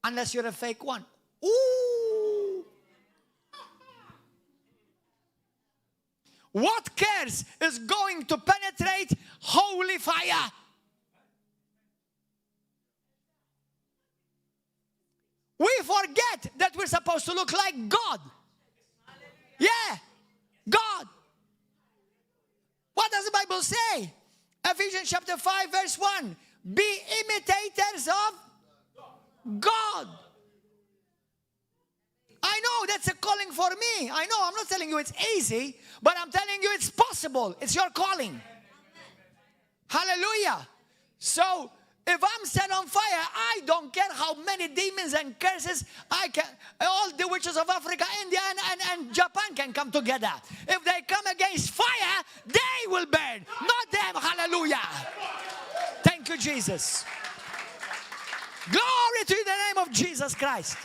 unless you're a fake one. Ooh! What curse is going to penetrate holy fire? We forget that we're supposed to look like God. Yeah, God. What does the Bible say? Ephesians chapter 5 verse 1. Be imitators of God. I know that's a calling for me. I know, I'm not telling you it's easy, but I'm telling you it's possible. It's your calling. Hallelujah. So If I'm set on fire, I don't care how many demons and curses all the witches of Africa, India, and Japan can come together. If they come against fire, they will burn, not them. Hallelujah. Thank you, Jesus. Glory to the name of Jesus Christ.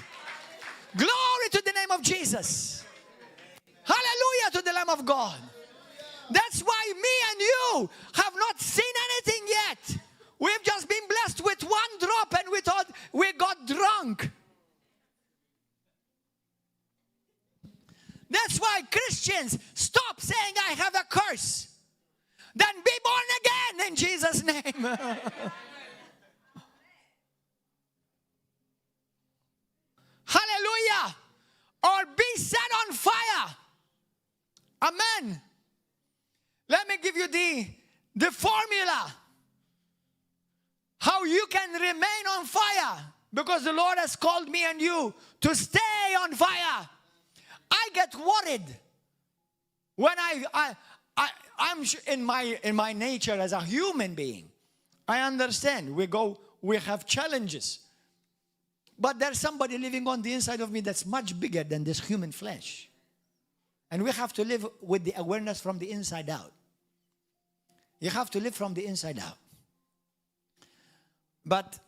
Glory to the name of Jesus. Hallelujah to the Lamb of God. That's why me and you have not seen anything yet. We've just been blessed with one drop and we thought we got drunk. That's why Christians stop saying I have a curse. Then be born again in Jesus' name. Hallelujah. Or be set on fire. Amen. Let me give you the formula. How you can remain on fire. Because the Lord has called me and you to stay on fire. I get worried when I'm in my nature as a human being. I understand. We have challenges. But there's somebody living on the inside of me that's much bigger than this human flesh. And we have to live with the awareness from the inside out. You have to live from the inside out. But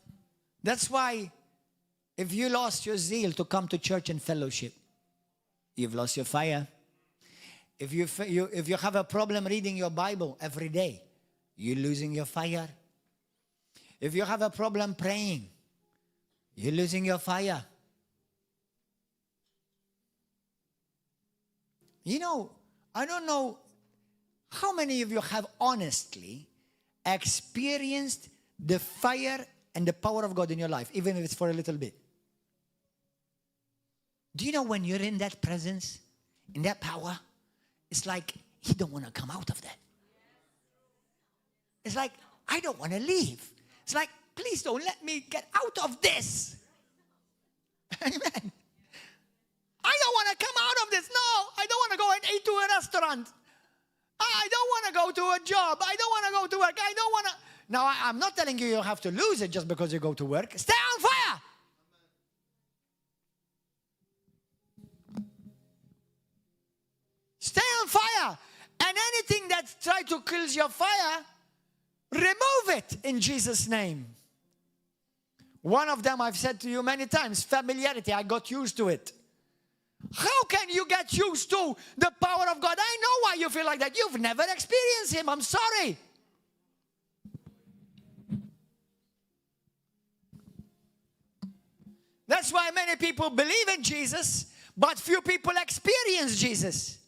that's why if you lost your zeal to come to church and fellowship, you've lost your fire. If you have a problem reading your Bible every day, you're losing your fire. If you have a problem praying, you're losing your fire. You know, I don't know how many of you have honestly experienced the fire and the power of God in your life, even if it's for a little bit. Do you know when you're in that presence, in that power, it's like you don't want to come out of that. It's like, I don't want to leave. It's like, please don't let me get out of this. Amen. I don't want to come out of this. No, I don't want to go and eat to a restaurant. I don't want to go to a job. I don't want to go to work. I don't want to. Now, I'm not telling you you have to lose it just because you go to work. Stay on fire. Stay on fire. And anything that tries to kill your fire, remove it in Jesus' name. One of them I've said to you many times, familiarity. I got used to it. How can you get used to the power of God? I know why you feel like that. You've never experienced Him. I'm sorry. That's why many people believe in Jesus, but few people experience Jesus.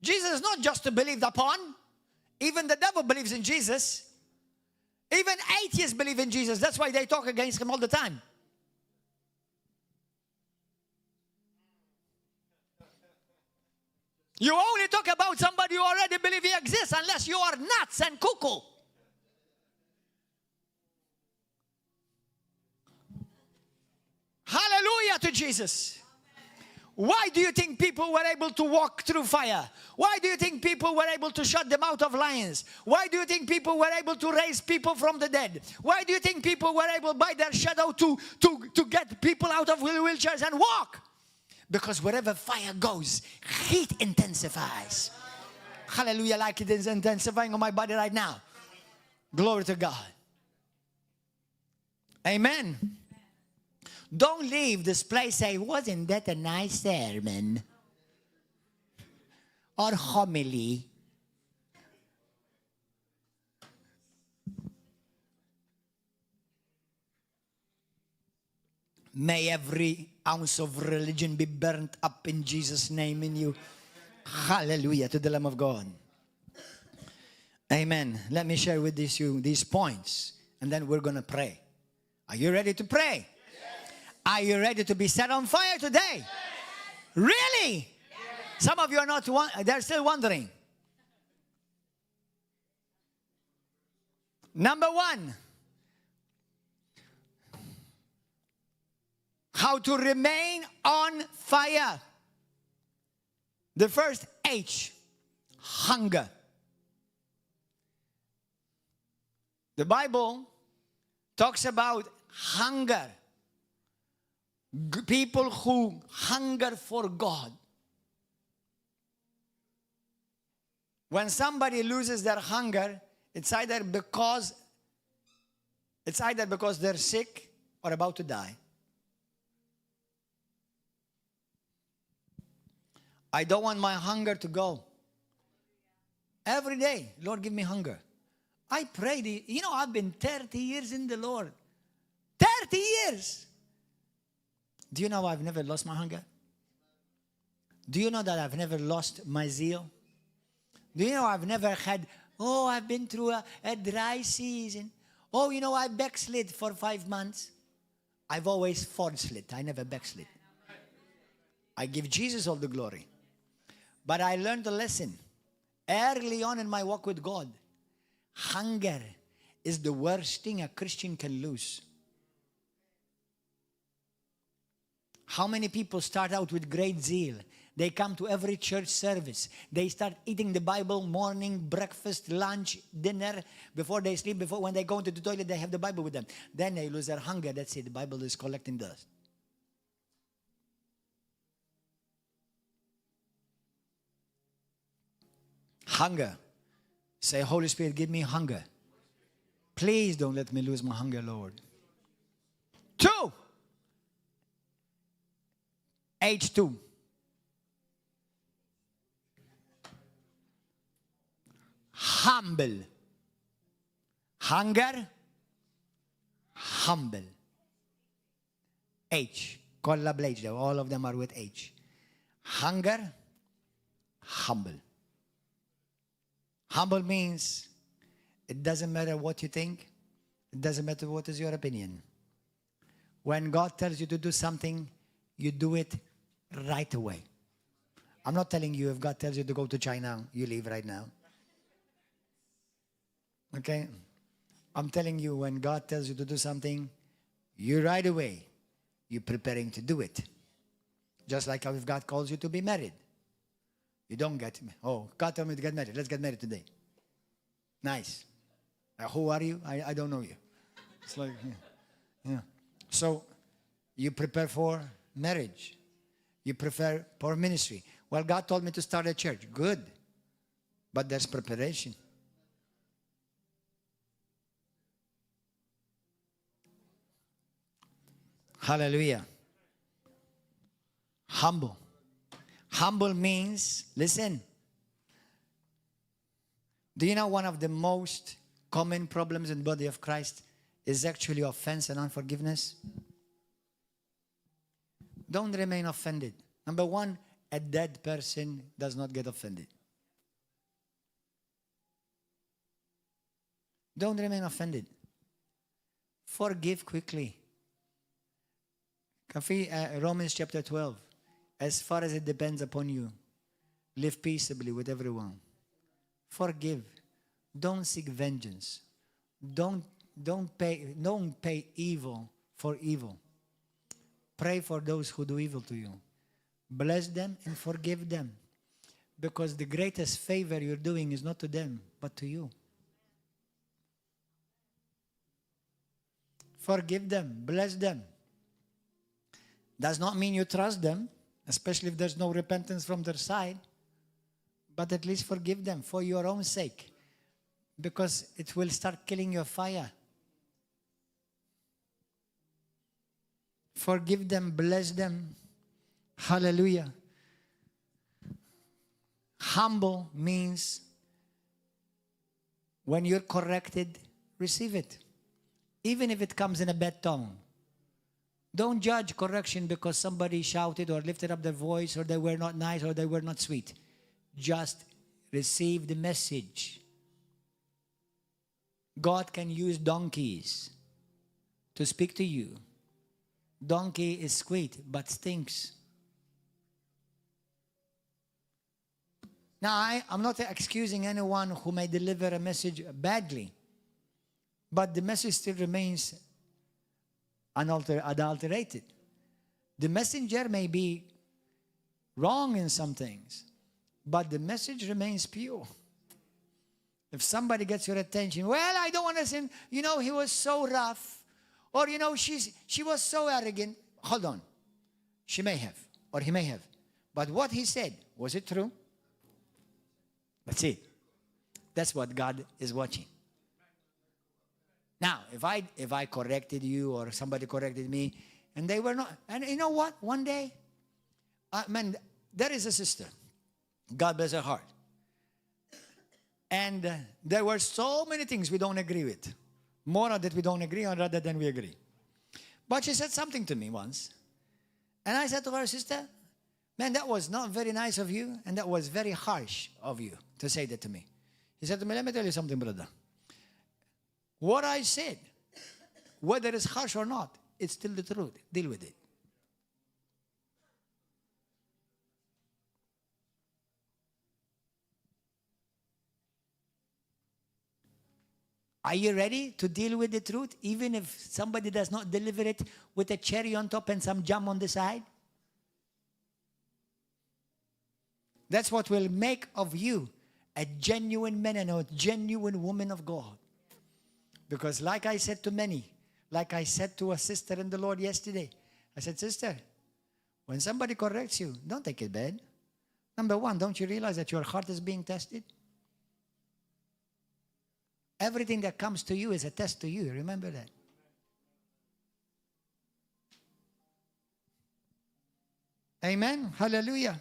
Jesus is not just to be believed upon. Even the devil believes in Jesus. Even atheists believe in Jesus. That's why they talk against Him all the time. You only talk about somebody who already believes He exists unless you are nuts and cuckoo. Hallelujah to Jesus. Why do you think people were able to walk through fire? Why do you think people were able to shut the mouth of lions? Why do you think people were able to raise people from the dead? Why do you think people were able by their shadow to get people out of wheelchairs and walk? Because wherever fire goes, heat intensifies. Hallelujah, like it is intensifying on my body right now. Glory to God. Amen. Don't leave this place say, wasn't that a nice sermon? Or homily? May every ounce of religion be burnt up in Jesus' name in you. Hallelujah to the Lamb of God. Amen. Let me share with you these points, and then we're going to pray. Are you ready to pray? Yes. Are you ready to be set on fire today? Yes. Really? Yes. Some of you are not, they're still wondering. Number one, how to remain on fire. The first H, hunger. The Bible talks about hunger. People who hunger for God. When somebody loses their hunger, it's either because they're sick or about to die. I don't want my hunger to go. Every day, Lord, give me hunger. I prayed. I've been 30 years in the Lord. 30 years. Do you know I've never lost my hunger? Do you know that I've never lost my zeal? Do you know I've never had, I've been through a dry season. I backslid for 5 months. I've always forward-slid. I never backslid. I give Jesus all the glory. But I learned a lesson early on in my walk with God. Hunger is the worst thing a Christian can lose. How many people start out with great zeal? They come to every church service. They start eating the Bible, morning, breakfast, lunch, dinner, before they sleep, when they go into the toilet, they have the Bible with them. Then they lose their hunger. That's it. The Bible is collecting dust. Hunger. Say, Holy Spirit, give me hunger. Please don't let me lose my hunger, Lord. 2. H2. Humble. Hunger. Humble. H. Kolla H. All of them are with H. Hunger. Humble. Humble means it doesn't matter what you think. It doesn't matter what is your opinion. When God tells you to do something, you do it right away. I'm not telling you if God tells you to go to China, you leave right now. Okay? I'm telling you when God tells you to do something, you right away, you're preparing to do it. Just like how if God calls you to be married. You don't get, God told me to get married. Let's get married today. Nice. Who are you? I don't know you. It's like, yeah. So, you prepare for marriage. You prepare for ministry. Well, God told me to start a church. Good. But there's preparation. Hallelujah. Humble. Humble means, listen. Do you know one of the most common problems in the body of Christ is actually offense and unforgiveness? Don't remain offended. Number one, a dead person does not get offended. Don't remain offended. Forgive quickly. Romans chapter 12. As far as it depends upon you, live peaceably with everyone. Forgive. Don't seek vengeance. Don't pay evil for evil. Pray for those who do evil to you. Bless them and forgive them. Because the greatest favor you're doing is not to them, but to you. Forgive them. Bless them. Does not mean you trust them, especially if there's no repentance from their side. But at least forgive them for your own sake. Because it will start killing your fire. Forgive them, bless them. Hallelujah. Humble means when you're corrected, receive it. Even if it comes in a bad tone. Don't judge correction because somebody shouted or lifted up their voice or they were not nice or they were not sweet. Just receive the message. God can use donkeys to speak to you. Donkey is sweet but stinks. Now, I'm not excusing anyone who may deliver a message badly, but the message still remains unadulterated. The messenger may be wrong in some things, but the message remains pure. If somebody gets your attention, well, I don't understand, you know, he was so rough. Or, you know, she was so arrogant. Hold on. She may have, or he may have. But what he said, was it true? That's it. That's what God is watching. Now, if I corrected you or somebody corrected me, and they were not, and you know what? One day, man, there is a sister. God bless her heart. And there were so many things we don't agree with. More that we don't agree on rather than we agree. But she said something to me once. And I said to her, sister, man, that was not very nice of you, and that was very harsh of you to say that to me. He said to me, let me tell you something, brother. What I said, whether it's harsh or not, it's still the truth. Deal with it. Are you ready to deal with the truth, even if somebody does not deliver it with a cherry on top and some jam on the side? That's what will make of you a genuine man and a genuine woman of God. Because like I said to many, like I said to a sister in the Lord yesterday, I said, sister, when somebody corrects you, don't take it bad. Number one, don't you realize that your heart is being tested? Everything that comes to you is a test to you. Remember that. Amen. Hallelujah.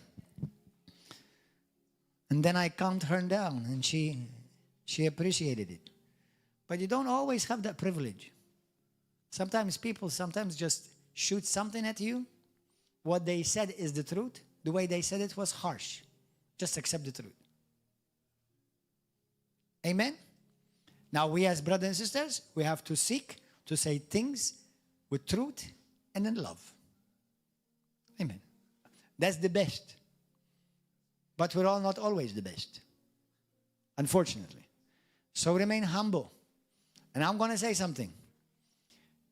And then I calmed her down, and she appreciated it. But you don't always have that privilege. Sometimes people just shoot something at you. What they said is the truth. The way they said it was harsh. Just accept the truth. Amen? Now we as brothers and sisters, we have to seek to say things with truth and in love. Amen. That's the best. But we're all not always the best, unfortunately. So remain humble. And I'm going to say something.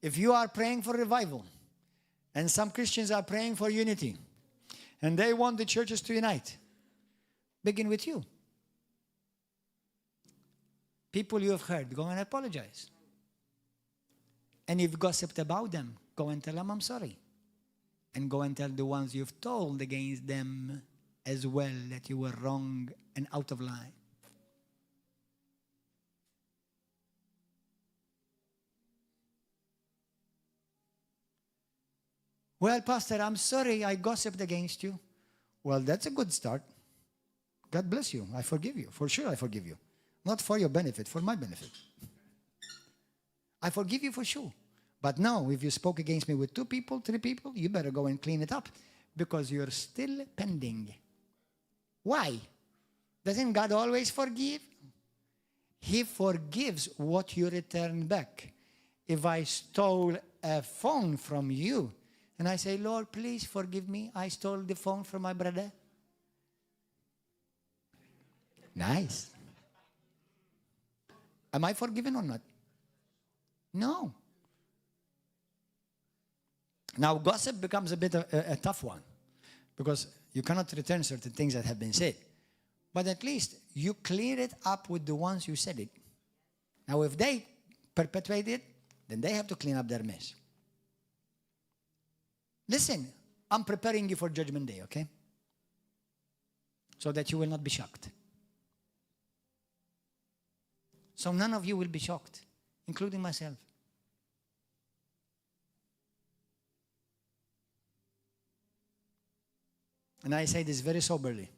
If you are praying for revival, and some Christians are praying for unity, and they want the churches to unite, begin with you. People you have heard, go and apologize. And if you've gossiped about them, go and tell them, I'm sorry. And go and tell the ones you've told against them as well that you were wrong and out of line. Well, Pastor, I'm sorry I gossiped against you. Well, that's a good start. God bless you. I forgive you. For sure I forgive you. Not for your benefit, for my benefit. I forgive you for sure. But now, if you spoke against me with 2 people, 3 people, you better go and clean it up because you're still pending. Why? Doesn't God always forgive? He forgives what you return back. If I stole a phone from you and I say, Lord, please forgive me, I stole the phone from my brother. Nice. Am I forgiven or not? No. Now, gossip becomes a bit a tough one because you cannot return certain things that have been said. But at least you clear it up with the ones you said it. Now, if they perpetuate it, then they have to clean up their mess. Listen, I'm preparing you for Judgment Day, okay? So that you will not be shocked. So none of you will be shocked, including myself. And I say this very soberly.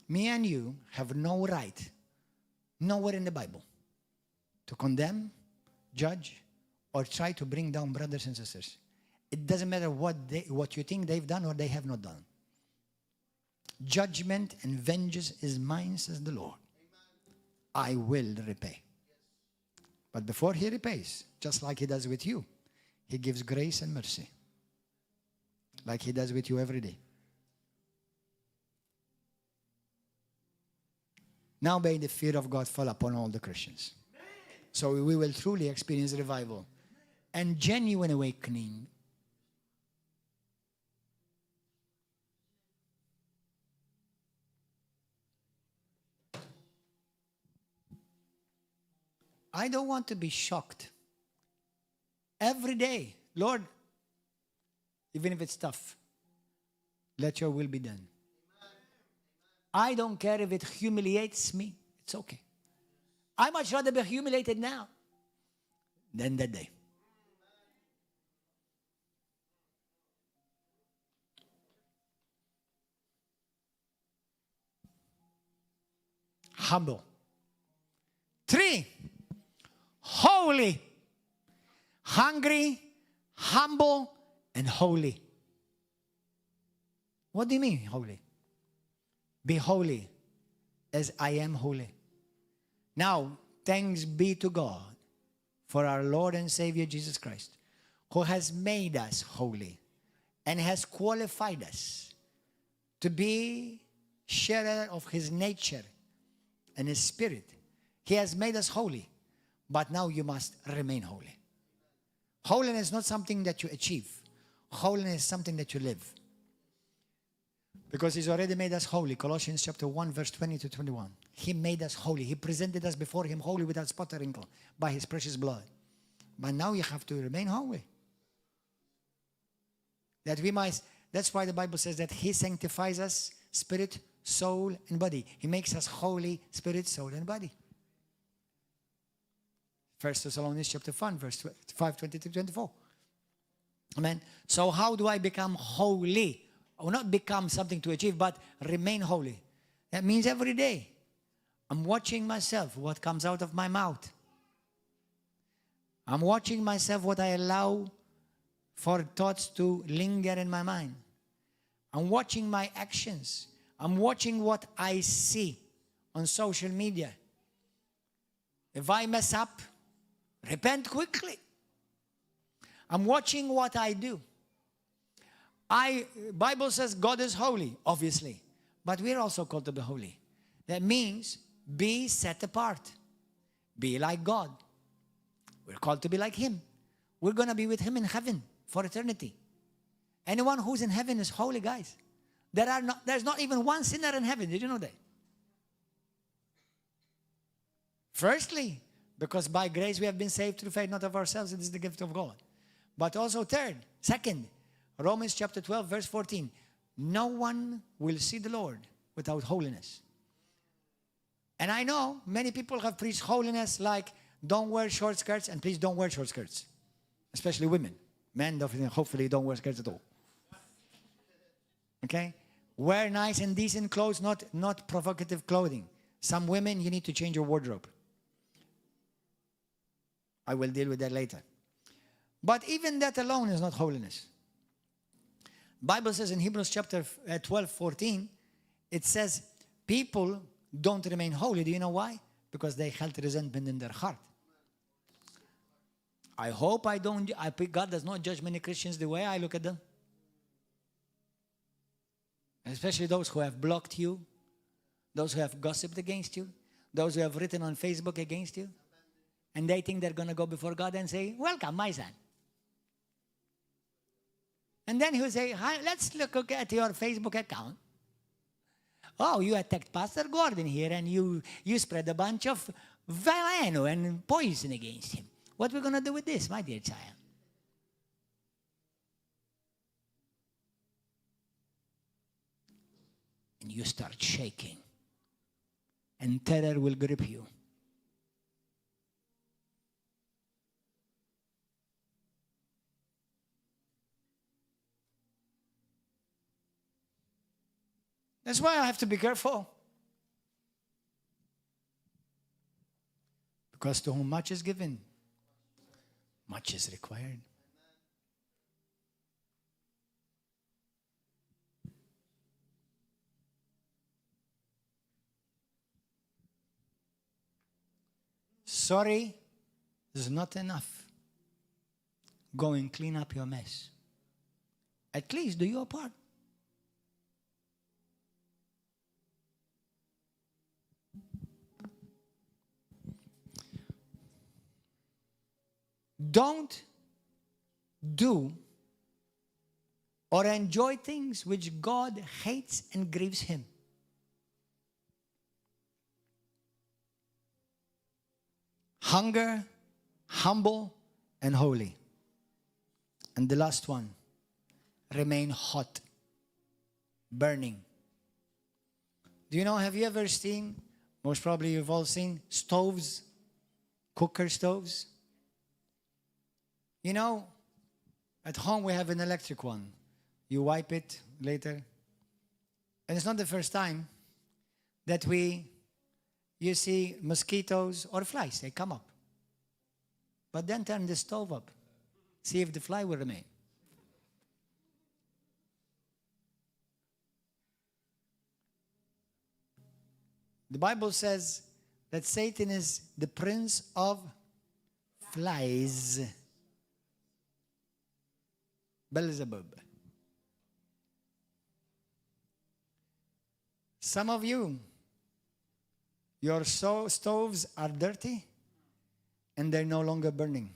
Me and you have no right, nowhere in the Bible, to condemn, judge, or try to bring down brothers and sisters. It doesn't matter what you think they've done or they have not done. Judgment and vengeance is mine, says the Lord. I will repay. But before he repays, just like he does with you, he gives grace and mercy. Like he does with you every day. Now may the fear of God fall upon all the Christians. So we will truly experience revival and genuine awakening. I don't want to be shocked. Every day, Lord, even if it's tough, let your will be done. I don't care if it humiliates me. It's okay. I much rather be humiliated now than that day. Humble. 3, holy. Hungry, humble, and holy. What do you mean, holy? Be holy as I am holy. Now, thanks be to God for our Lord and Savior Jesus Christ, who has made us holy and has qualified us to be sharer of His nature and His Spirit. He has made us holy, but now you must remain holy. Holiness is not something that you achieve. Holiness is something that you live. Because He's already made us holy. Colossians chapter 1, verse 20 to 21. He made us holy. He presented us before Him holy without spot or wrinkle by His precious blood. But now you have to remain holy. That we might, that's why the Bible says that He sanctifies us, spirit, soul, and body. He makes us holy, spirit, soul, and body. 1 Thessalonians chapter 1, verse 5, 23-24. Amen. So how do I become holy? Or not become something to achieve, but remain holy. That means every day I'm watching myself, what comes out of my mouth. I'm watching myself, what I allow for thoughts to linger in my mind. I'm watching my actions. I'm watching what I see on social media. If I mess up, repent quickly. I'm watching what I do. Bible says God is holy, obviously. But we're also called to be holy. That means be set apart. Be like God. We're called to be like Him. We're going to be with Him in heaven for eternity. Anyone who's in heaven is holy, guys. There's not even one sinner in heaven. Did you know that? Firstly, because by grace we have been saved through faith, not of ourselves. It is the gift of God. But also second, Romans chapter 12, verse 14. No one will see the Lord without holiness. And I know many people have preached holiness like don't wear short skirts, and please don't wear short skirts. Especially women. Men hopefully don't wear skirts at all. Okay? Wear nice and decent clothes, not provocative clothing. Some women, you need to change your wardrobe. I will deal with that later. But even that alone is not holiness. Bible says in Hebrews chapter 12, 14, it says, people don't remain holy. Do you know why? Because they held resentment in their heart. I hope God does not judge many Christians the way I look at them. Especially those who have blocked you, those who have gossiped against you, those who have written on Facebook against you, and they think they're going to go before God and say, welcome, my son. And then he will say, hi, let's look at your Facebook account. Oh, you attacked Pastor Gordon here and you spread a bunch of veneno and poison against him. What are we going to do with this, my dear child? And you start shaking. And terror will grip you. That's why I have to be careful. Because to whom much is given, much is required. Sorry is not enough. Go and clean up your mess. At least do your part. Don't do or enjoy things which God hates and grieves Him. hunger, humble, and holy. And the last one, remain hot, burning. Do you know, have you ever seen, most probably you've all seen, stoves, cooker stoves? You know, at home we have an electric one. You wipe it later. And it's not the first time that you see mosquitoes or flies, they come up. But then turn the stove up. See if the fly will remain. The Bible says that Satan is the prince of flies. Beelzebub. Some of you, your stoves are dirty and they're no longer burning.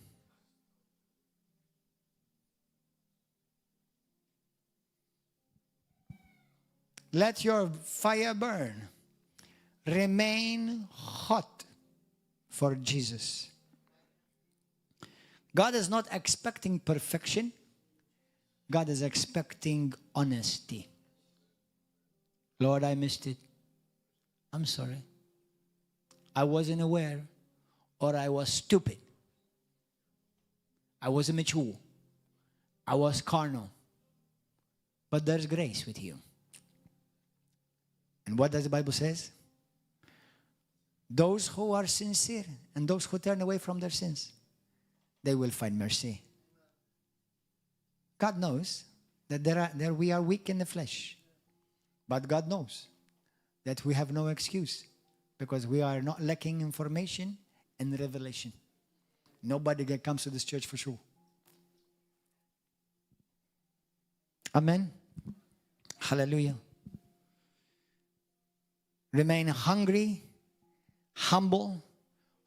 Let your fire burn. Remain hot for Jesus. God is not expecting perfection. God is expecting honesty. Lord, I missed it. I'm sorry. I wasn't aware, or I was stupid. I wasn't mature. I was carnal. But there's grace with you. And what does the Bible say? Those who are sincere and those who turn away from their sins, they will find mercy. God knows that we are weak in the flesh. But God knows that we have no excuse because we are not lacking information and revelation. Nobody comes to this church for sure. Amen. Hallelujah. Remain hungry, humble,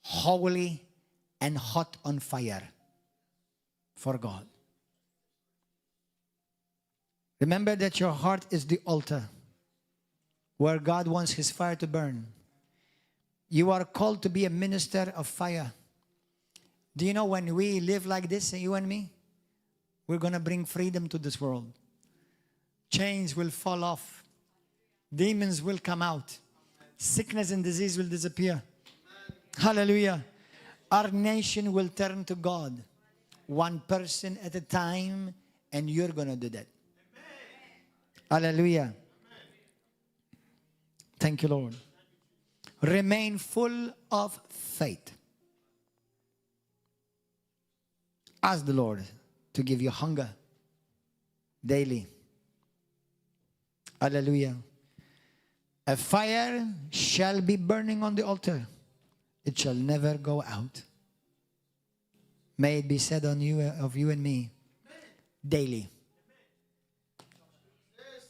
holy, and hot on fire for God. Remember that your heart is the altar where God wants His fire to burn. You are called to be a minister of fire. Do you know when we live like this, you and me, we're going to bring freedom to this world. Chains will fall off. Demons will come out. Sickness and disease will disappear. Hallelujah. Our nation will turn to God. One person at a time, and you're going to do that. Hallelujah. Thank you, Lord. Remain full of faith. Ask the Lord to give you hunger daily. Hallelujah. A fire shall be burning on the altar. It shall never go out. May it be said of you and me daily.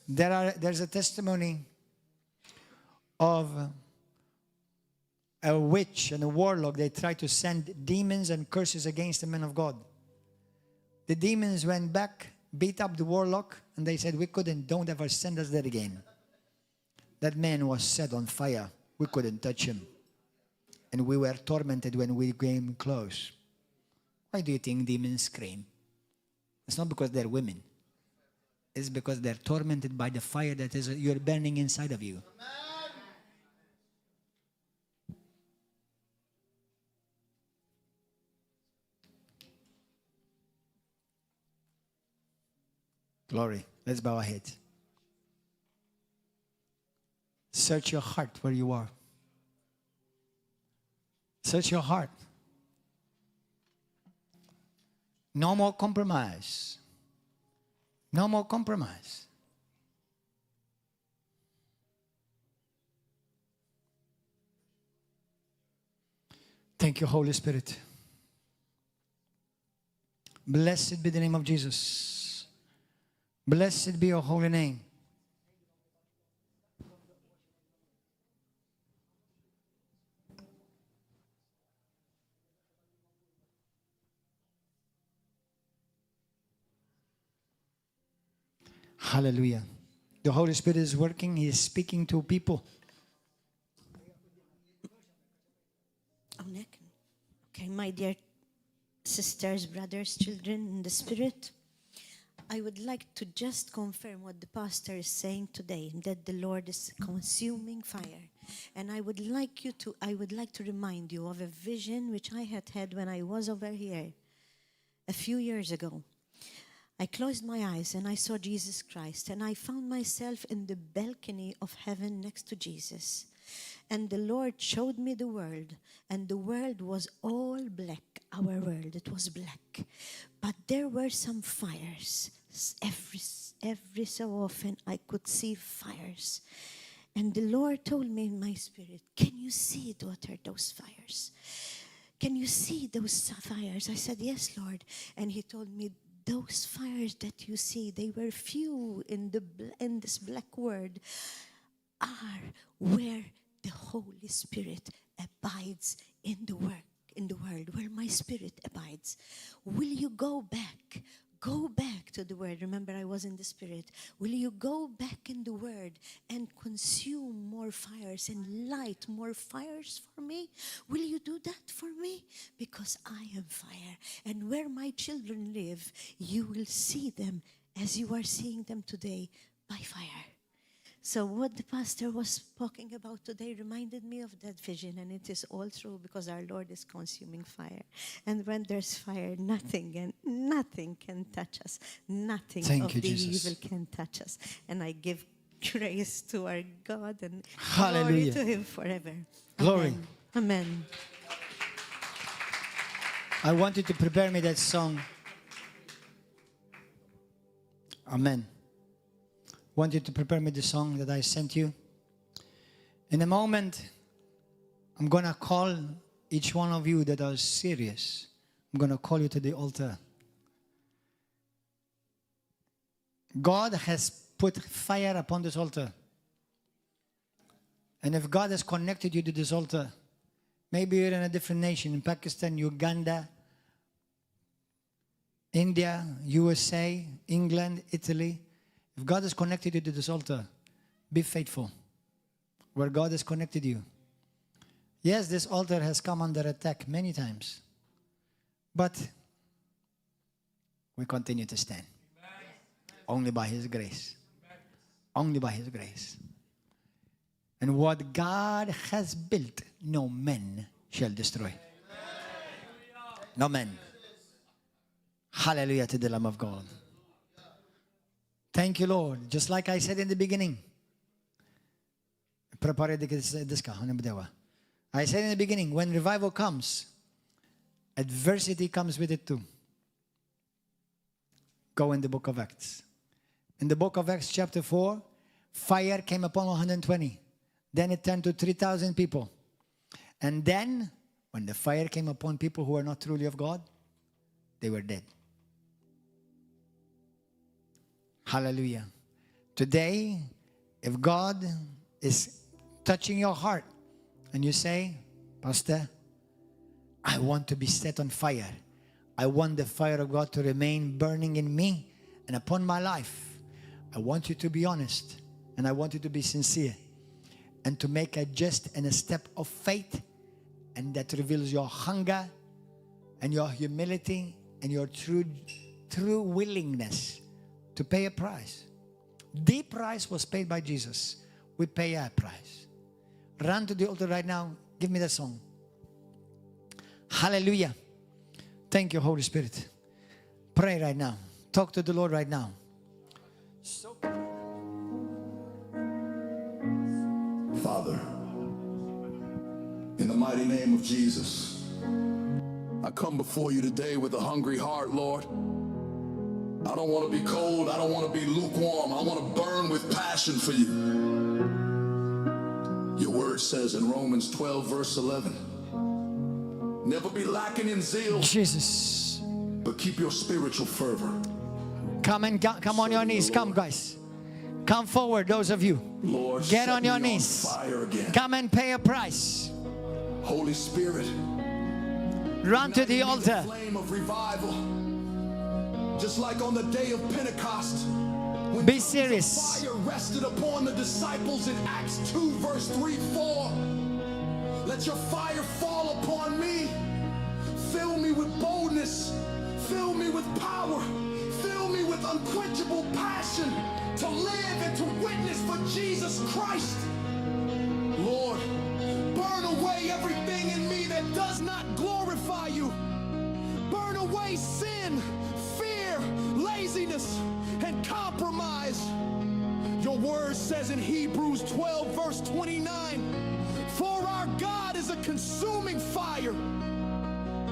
There's a testimony of a witch and a warlock. They tried to send demons and curses against the men of God. The demons went back, beat up the warlock, and they said, we couldn't, don't ever send us there again. That man was set on fire. We couldn't touch him. And we were tormented when we came close. Why do you think demons scream? It's not because they're women. It's because they're tormented by the fire that is you're burning inside of you. Glory. Let's bow our heads. Search your heart where you are. Search your heart. No more compromise. No more compromise. Thank you, Holy Spirit. Blessed be the name of Jesus. Blessed be your holy name. Hallelujah. The Holy Spirit is working. He is speaking to people. Okay, my dear sisters, brothers, children in the Spirit, I would like to just confirm what the pastor is saying today, that the Lord is consuming fire. And I would like to remind you of a vision which I had when I was over here a few years ago. I closed my eyes and I saw Jesus Christ, and I found myself in the balcony of heaven next to Jesus. And the Lord showed me the world, and the world was all black. Our world, it was black. But there were some fires. Every so often I could see fires. And the Lord told me in my spirit, can you see, daughter, those fires? Can you see those fires? I said, yes, Lord. And he told me, those fires that you see, they were few in this black world, are where the Holy Spirit abides in the world, where my Spirit abides. Will you go back? Go back to the Word. Remember, I was in the Spirit. Will you go back in the Word and consume more fires and light more fires for me? Will you do that for me? Because I am fire. And where my children live, you will see them as you are seeing them today by fire. So what the pastor was talking about today reminded me of that vision, and it is all true because our Lord is consuming fire. And when there's fire, nothing can touch us. Nothing of the evil can touch us. And I give grace to our God and Hallelujah. glory to Him forever. Glory. Amen. I want you to prepare me that song. Amen. I want you to prepare me the song that I sent you. In a moment, I'm going to call each one of you that are serious. I'm going to call you to the altar. God has put fire upon this altar. And if God has connected you to this altar, maybe you're in a different nation, in Pakistan, Uganda, India, USA, England, Italy. If God has connected you to this altar, be faithful where God has connected you. Yes, this altar has come under attack many times, but we continue to stand. Only by His grace. Only by His grace. And what God has built, no man shall destroy. No man. Hallelujah to the Lamb of God. Thank you, Lord. Just like I said in the beginning. I said in the beginning, when revival comes, adversity comes with it too. Go in the book of Acts. In the book of Acts chapter 4, fire came upon 120. Then it turned to 3,000 people. And then, when the fire came upon people who are not truly of God, they were dead. Hallelujah. Today, if God is touching your heart and you say, Pastor, I want to be set on fire. I want the fire of God to remain burning in me and upon my life. I want you to be honest and I want you to be sincere and to make a just and a step of faith, and that reveals your hunger and your humility and your true willingness to pay a price. The price was paid by Jesus. We pay our price. Run to the altar right now. Give me that song. Hallelujah. Thank you, Holy Spirit. Pray right now. Talk to the Lord right now. Father, in the mighty name of Jesus, I come before you today with a hungry heart, Lord. I don't want to be cold. I don't want to be lukewarm. I want to burn with passion for you. Your word says in Romans 12, verse 11, never be lacking in zeal, Jesus. but keep your spiritual fervor. Come on your knees. Come, guys. Come forward, those of you. Lord, get set on your me knees. fire again. Come and pay a price. Holy Spirit, run to the ignite in me altar. Flame of revival. Just like on the day of Pentecost, when Be serious. fire rested upon the disciples in Acts 2, verse 3, 4. Let your fire fall upon me. Fill me with boldness. Fill me with power. Fill me with unquenchable passion to live and to witness for Jesus Christ. Lord, burn away everything in me that does not glorify you. Burn away sin, fear, laziness, and compromise. Your word says in Hebrews 12, verse 29, for our God is a consuming fire.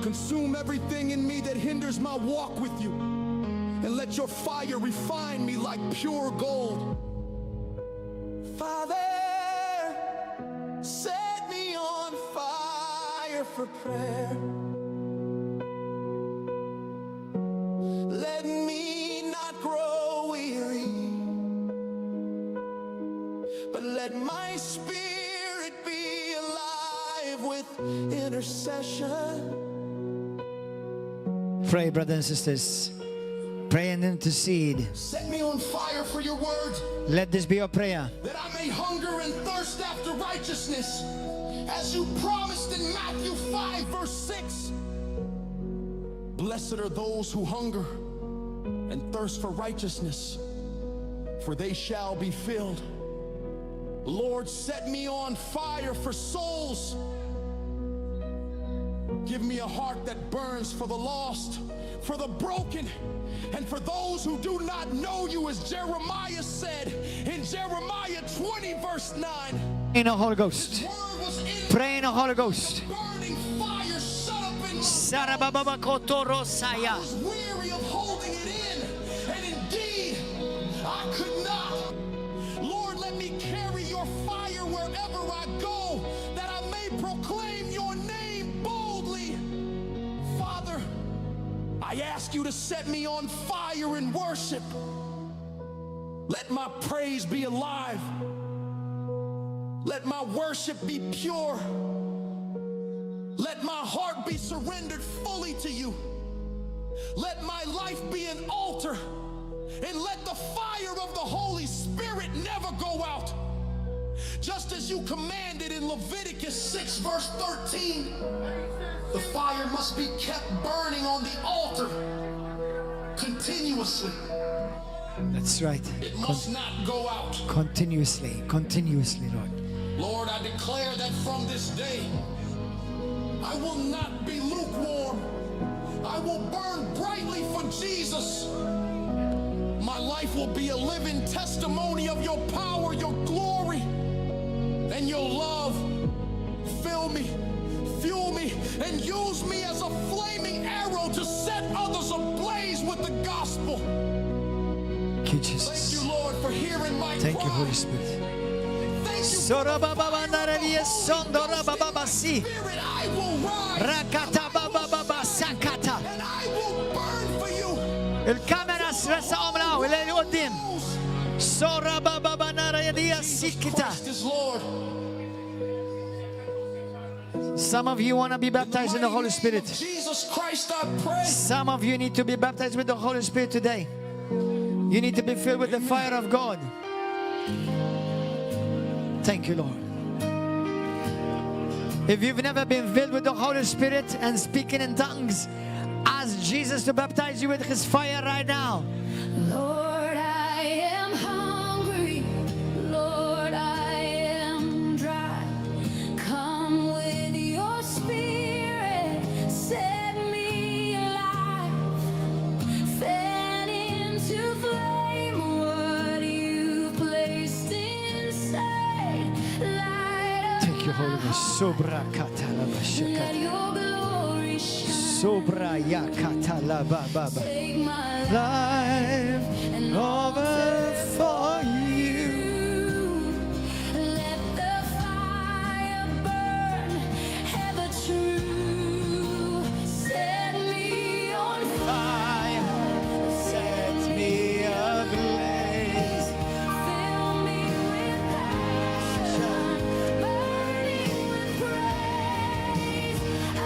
Consume everything in me that hinders my walk with you, and let your fire refine me like pure gold. Father, set me on fire for prayer. Let me not grow weary, but let my spirit be alive with intercession. Pray, brothers and sisters. Pray and intercede. Set me on fire for your word, Let this be your prayer. that I may hunger and thirst after righteousness, as you promised in Matthew 5, verse 6. Blessed are those who hunger and thirst for righteousness, for they shall be filled. Lord, set me on fire for souls. Give me a heart that burns for the lost, for the broken, and for those who do not know you, as Jeremiah said in Jeremiah 20, verse 9. In the Holy Ghost. Word was in Pray in the Holy Ghost. burning fire shut up in my bones. Sarabababakotorosaya. I was weary of holding it in, and indeed, I could not. Lord, let me carry your fire wherever I go, that I may proclaim your name boldly. Father, I ask you to set me on fire in worship. Let my praise be alive. Let my worship be pure. Let my heart be surrendered fully to you. Let my life be an altar. And let the fire of the Holy Spirit never go out. Just as you commanded in Leviticus 6, verse 13, the fire must be kept burning on the altar continuously. That's right. It must not go out. Continuously, Lord. Lord, I declare that from this day, I will not be lukewarm. I will burn brightly for Jesus. My life will be a living testimony of your power, your glory, and your love. Fill me, fuel me, and use me as a flaming arrow to set others ablaze with the gospel. Thank you, Thank Jesus. you, Lord, for hearing my Thank cry. you, Holy Spirit. Thank you for Sorabababanararia sondorabababasi. Spirit, I will rise. Rakatababababasakata. And I will burn for you. الكاميرا رسعهم له إلى قدام. Sorabababanararia sikita. Christ is Lord. Some of you want to be baptized in the Holy Spirit. Jesus Christ, I pray. Some of you need to be baptized with the Holy Spirit today. You need to be filled with the fire of God. Thank you, Lord. If you've never been filled with the Holy Spirit and speaking in tongues, ask Jesus to baptize you with His fire right now. Lord, I am hungry. Lord, I am dry. Come with your spirit, set me alive. Fan into flame what you placed inside. Light Thank you, Holy Ghost. Sobra let katalabashakata. your glory shine. Sobra yakatalababa. Take my Life and over for you. Let the fire burn, ever true. Set me on Fire, set me ablaze. fill me with passion, burning with praise. I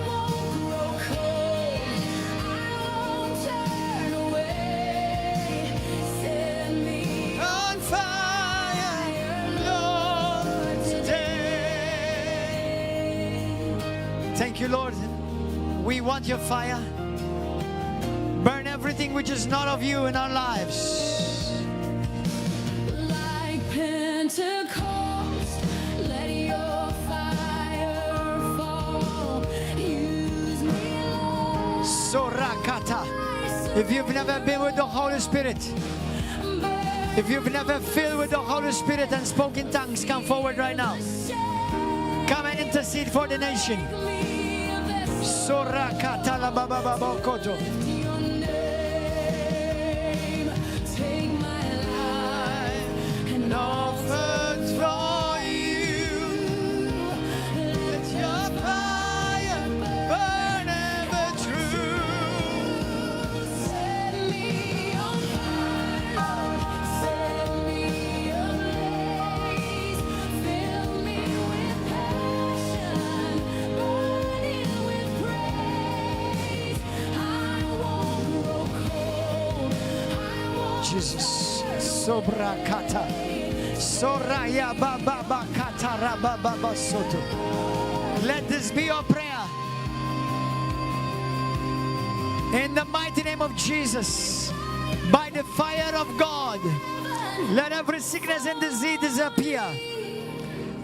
won't grow cold, I won't turn away. Set me On fire, Lord, today. Thank you, Lord. We want your fire. Burn everything which is not of you in our lives. Like Pentecost, let your fire fall. Use me, Lord. Sorakata. If you've never been with the Holy Spirit, if you've never filled with the Holy Spirit and spoken in tongues, come forward right now. Come and intercede for the nation. Sorakata la baba baba koto. Your name, take my life and Offer for you. Let your fire burn ever true. set me on fire, set me ablaze, fill me with passion, burning with praise. I won't grow cold, I won't Jesus. Sobrakata. Soraya baba bakata rababa soto. Let this be your prayer. In the mighty name of Jesus, by the fire of God, let every sickness and disease disappear.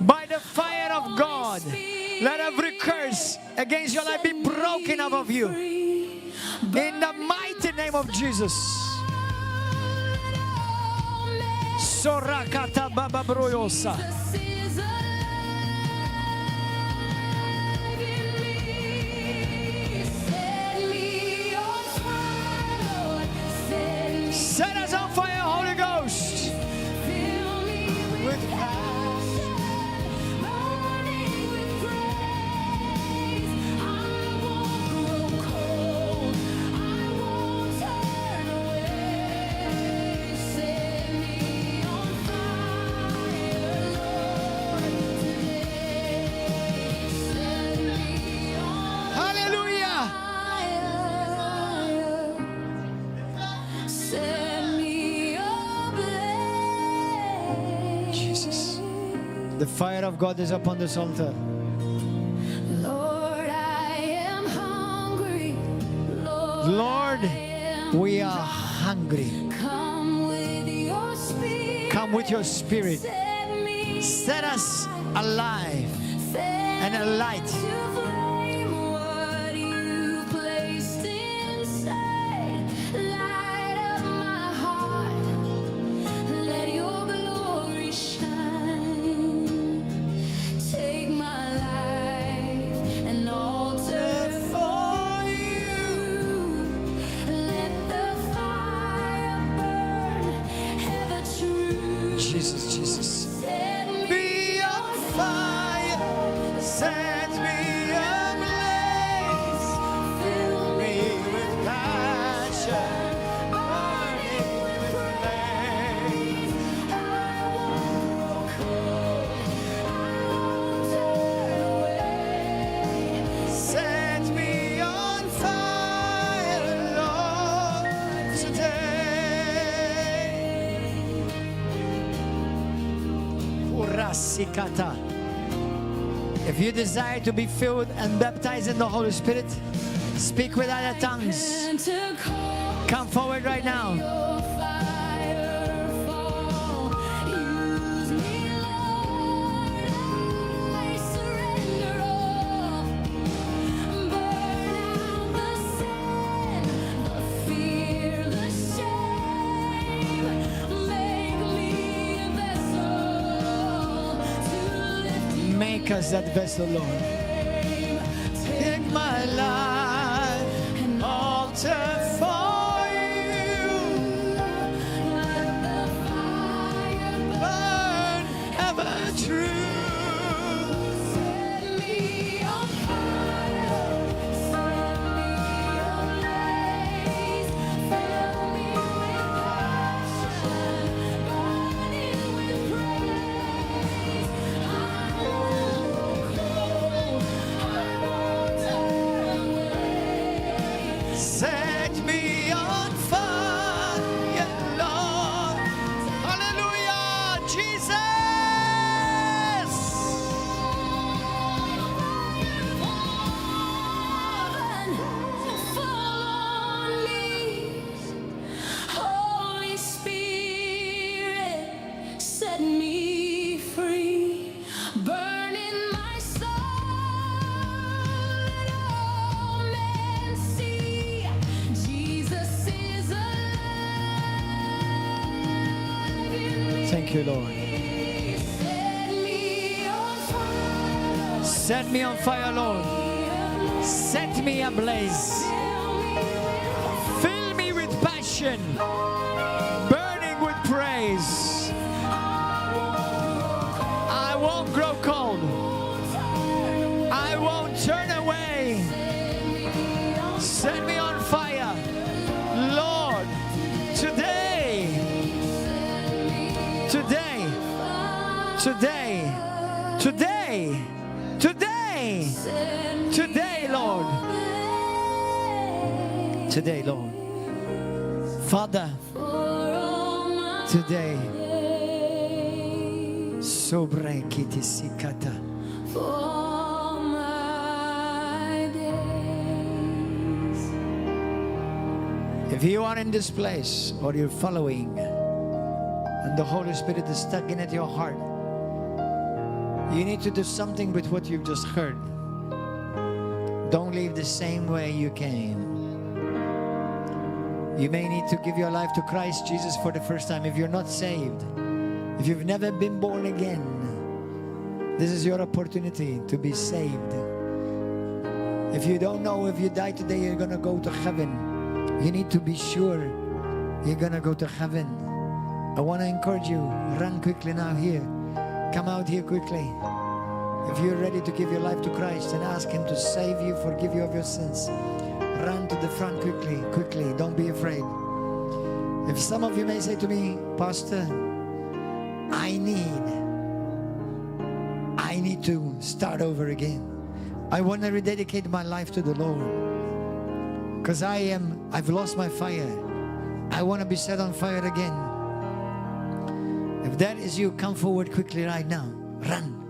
By the fire of God, let every curse against your life be broken off of you. In the mighty name of Jesus. Sorakata baba broyosa. Jesus is alive in me. Set me on fire, Lord. Set me, Set us on fire, Holy Ghost. fill me with passion, burning with praise. I won't grow cold, I won't turn away. Set me on fire, Lord, today. Set me on Hallelujah. fire. Set me ablaze. Jesus. The fire of God is upon this altar. Lord, I am hungry. Lord, I am we are hungry. come with your spirit. Come with your spirit. Set me Set us alive and alight. to flame what you placed inside. Light up my heart. Let your glory shine. Take my life and alter for you. Let the fire burn ever true. Jesus, Jesus. Set me Be on fire. Set me ablaze. Fill me with passion. Burning with flame. I won't grow cold, I won't turn away. Set me on fire, Lord, today. Urasikata. If you desire to be filled and baptized in the Holy Spirit, speak with other tongues. Pentecost, Come forward right now. your fire fall. Use me, Lord, I surrender all. Burn out the sin, the fear, the shame. Make me a vessel to lift your Make us that vessel, Lord. name. Take my life and altar for you. Let the fire Burn ever true. set me on fire, set me ablaze, fill me with passion, burning with praise. I won't grow cold, I won't turn away. Set Thank you, Lord. Set me on fire, Lord. Set me ablaze. Fill me with passion, burning with praise. I won't grow cold. I won't turn away. Set me on fire, Lord, today, today, today, today, today, today, Lord, today, Lord, Father, today, sobre kitisikata. If you are in this place or you're following and the Holy Spirit is tugging at your heart, you need to do something with what you've just heard. Don't leave the same way you came. You may need to give your life to Christ Jesus for the first time. If you're not saved, if you've never been born again, this is your opportunity to be saved. If you don't know if you die today, you're going to go to heaven. You need to be sure you're going to go to heaven. I want to encourage you, run quickly now here. Come out here quickly. If you're ready to give your life to Christ and ask Him to save you, forgive you of your sins, run to the front quickly, quickly. Don't be afraid. If some of you may say to me, Pastor, I need to start over again. I want to rededicate my life to the Lord. Because I've lost my fire. I want to be set on fire again. If that is you, come forward quickly right now. Run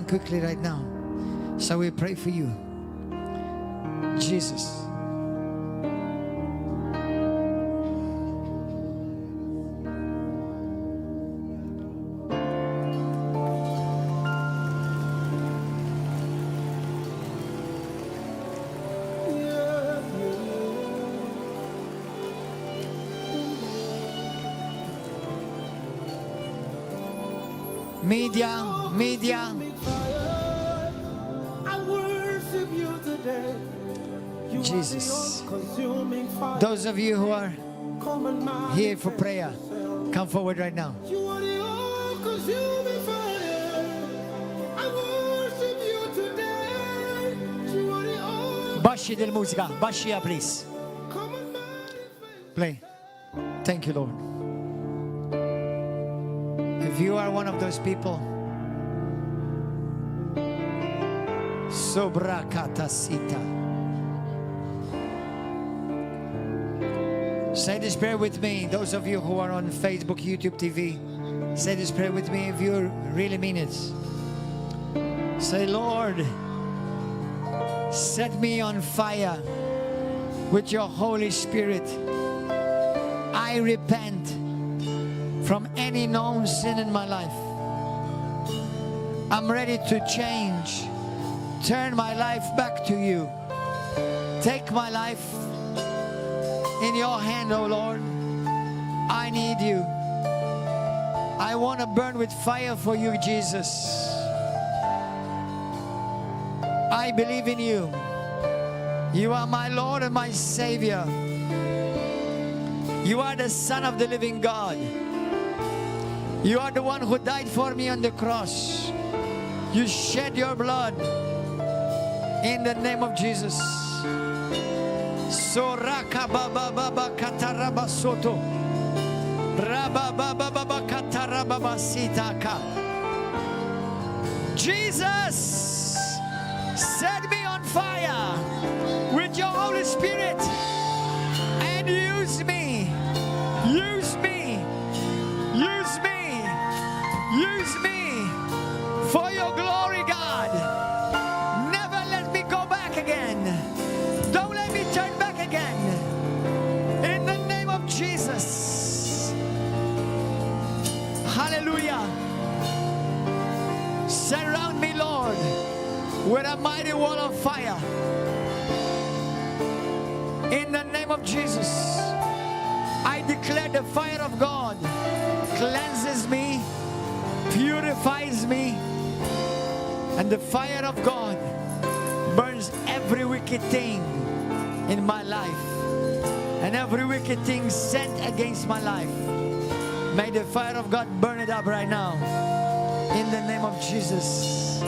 quickly right now. So we pray for you. Jesus. Media. Jesus. Those of you who are here for prayer, come forward right now. Baxxi del musica, baxxi please. Play. Thank you, Lord. If you are one of those people, Sobrakatasita. Say this prayer with me. Those of you who are on Facebook, YouTube, TV, say this prayer with me if you really mean it. Say, Lord, set me on fire with your Holy Spirit. I repent from any known sin in my life. I'm ready to change. Turn my life back to you. Take my life in your hand, oh Lord. I need you. I want to burn with fire for you, Jesus. I believe in you. You are my Lord and my Savior. You are the Son of the living God. You are the one who died for me on the cross. You shed your blood in the name of Jesus. Soraka baba baba kataraba soto. Raba baba baba kataraba sitaka. Jesus, set me on fire with your Holy Spirit and use me. Use me. Use me. Use me for your glory, God. Never let me go back again. Don't let me turn back again. In the name of Jesus. Hallelujah. Surround me, Lord, with a mighty wall of fire. In the name of Jesus. I declare the fire of God cleanses me, purifies me, and the fire of God burns every wicked thing in my life and every wicked thing sent against my life. May the fire of God burn it up right now. In the name of Jesus.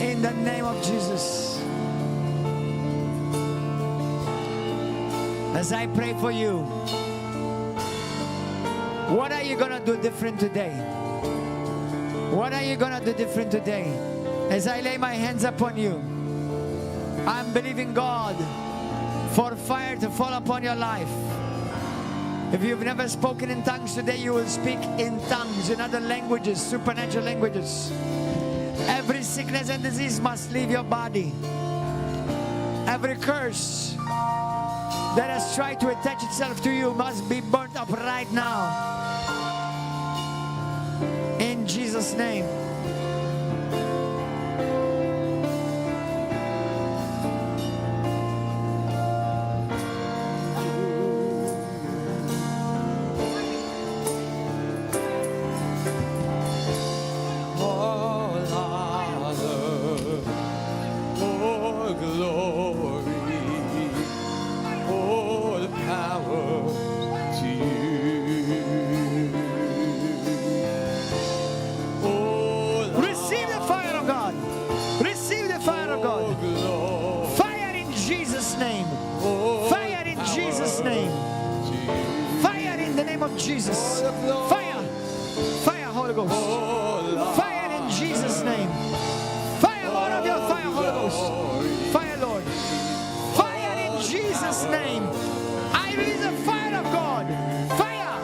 In the name of Jesus. As I pray for you, what are you going to do different today? What are you going to do different today? As I lay my hands upon you, I'm believing God for fire to fall upon your life. If you've never spoken in tongues today, you will speak in tongues, in other languages, supernatural languages. Every sickness and disease must leave your body. Every curse that has tried to attach itself to you must be burnt up right now. In Jesus' name. Jesus. Fire. Fire, Holy Ghost. Fire in Jesus' name. Fire, Lord of your fire, Holy Ghost. Fire, Lord. Fire in Jesus' name. I release the fire of God. Fire.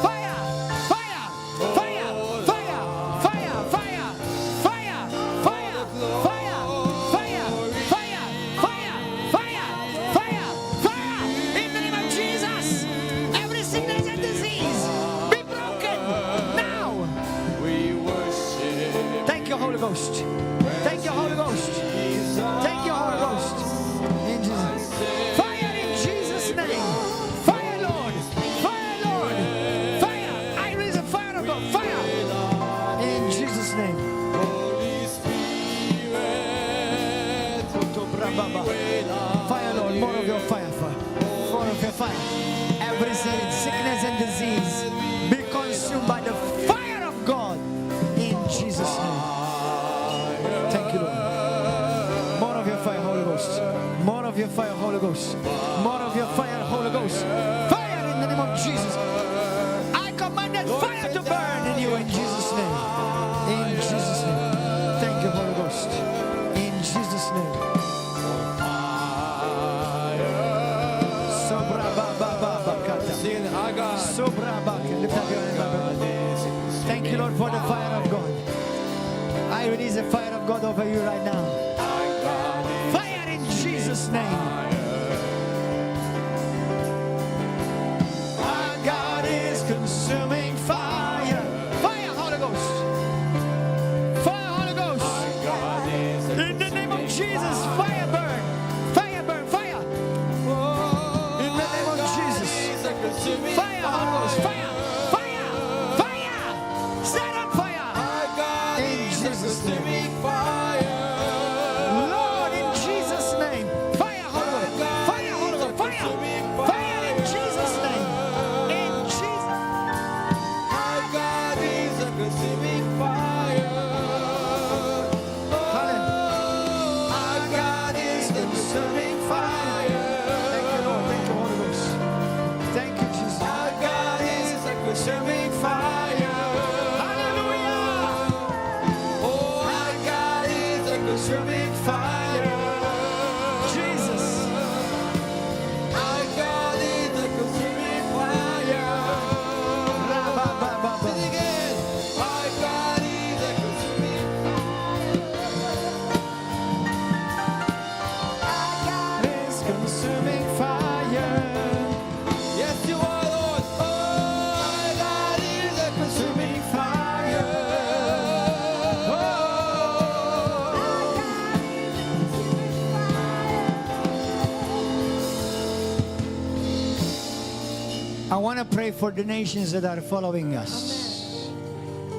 Fire. Fire. Fire. Fire. Fire. Fire. Fire. Fire. Fire. Fire. Fire. Fire. Fire. Fire. Fire. In the name of Jesus. Every sickness and disease be broken now. Thank you, Holy Ghost. Thank you, Holy Ghost. Thank you, Holy Ghost. In Jesus. Fire in Jesus' name. Fire, Lord. Fire, Lord. Fire. I raise a fire of God. Fire. In Jesus' name. Fire, Lord. More of your fire. More of your fire. Every sickness and disease be consumed by the fire of God. In Jesus' name. Thank you, Lord. More of your fire, Holy Ghost. More of your fire, Holy Ghost. More of your fire, Holy Ghost. Fire in the name of Jesus. I command that fire to burn in you in Jesus' name. In Jesus' name. Thank you, Holy Ghost. In Jesus' name. Sobra ba ba ba ba kata. Sobra ba. Lift up your hand, brother. Thank you, Lord, for the fire of God. I release the fire of God over you right now. Fire in Jesus' name. Our God is consuming fire. Fire, Holy Ghost. Fire, Holy Ghost. In the name of Jesus, fire burn. Fire burn, fire. In the name of Jesus. Fire, Holy Ghost, fire. Fire, fire. Set on fire. In Jesus' name. Lord, in Jesus' name. Fire, Holy Ghost. Fire, Holy Ghost. Fire. Fire in Jesus' name. In Jesus' Hallelujah. Our God is consuming fire. Thank you, Lord. Thank you, Holy Ghost. Thank you, Jesus. Our God is consuming fire. Hallelujah. Oh, our God is consuming fire. Jesus. Our God is consuming fire. Ra-ba-ba-ba-ba. Our God is consuming is consuming fire. Yes, you are, Lord. Oh, our God is a consuming fire. Oh, I want to pray for the nations that are following us.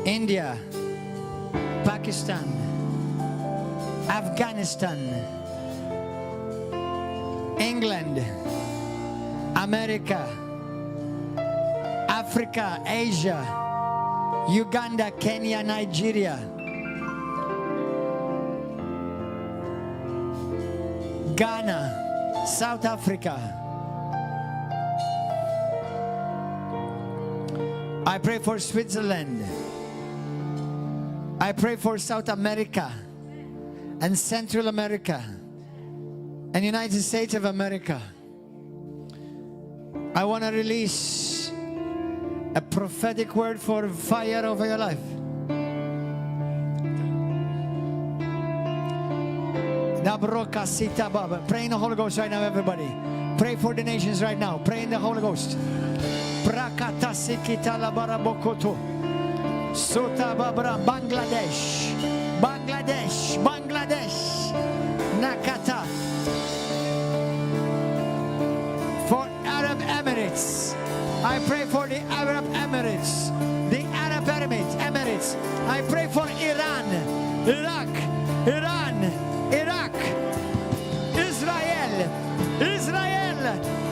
India, Pakistan, Afghanistan, England, America, Africa, Asia, Uganda, Kenya, Nigeria, Ghana, South Africa. I pray for Switzerland. I pray for South America and Central America and United States of America. I want to release a prophetic word for fire over your life. Pray in the Holy Ghost right now, everybody. Pray for the nations right now. Pray in the Holy Ghost. Bangladesh, Bangladesh, Bangladesh, Nakata. For Arab Emirates, I pray for the Arab Emirates, the Arab Emirates. I pray for Iran, Iraq,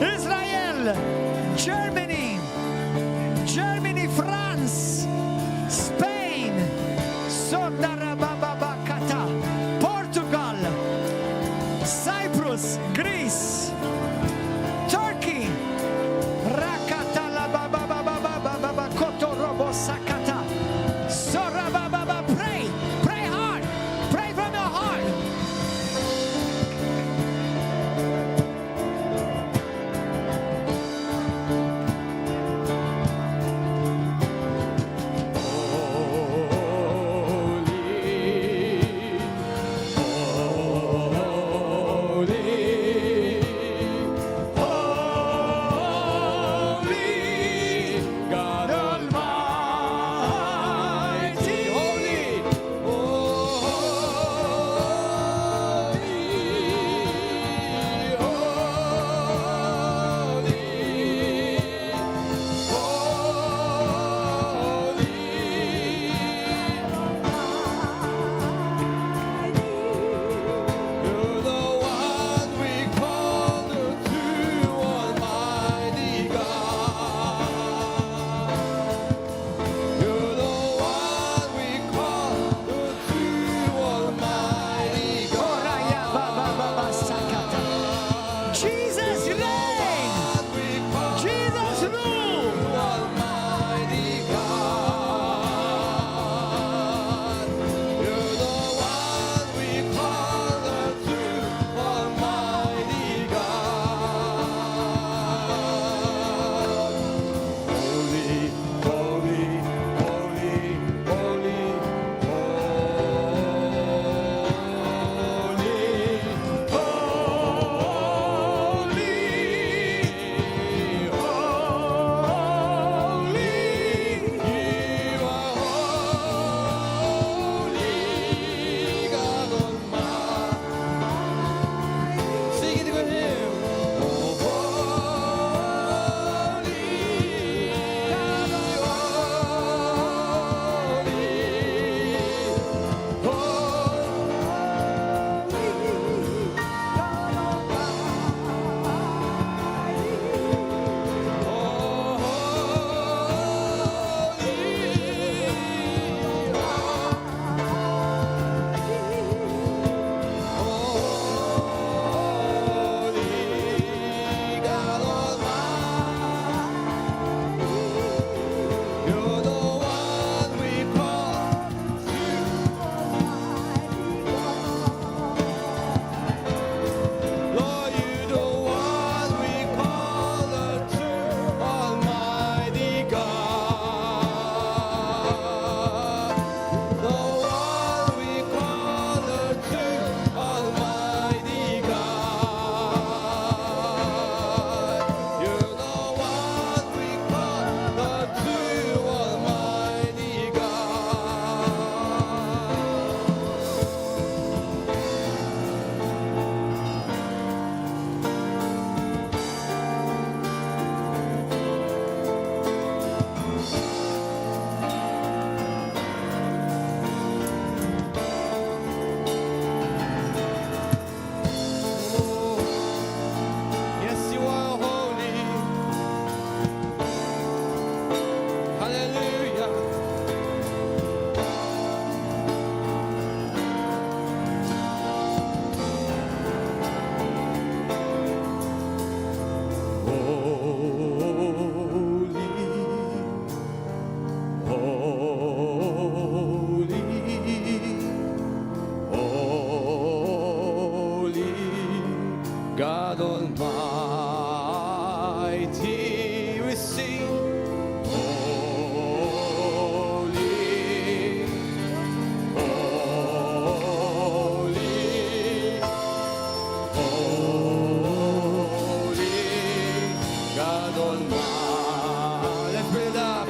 Israel, Germany, France, Spain, Portugal, Cyprus, Greece, Turkey, pray hard, pray from your heart. God Almighty, we sing. Holy, holy, holy, God Almighty. Let's put it up.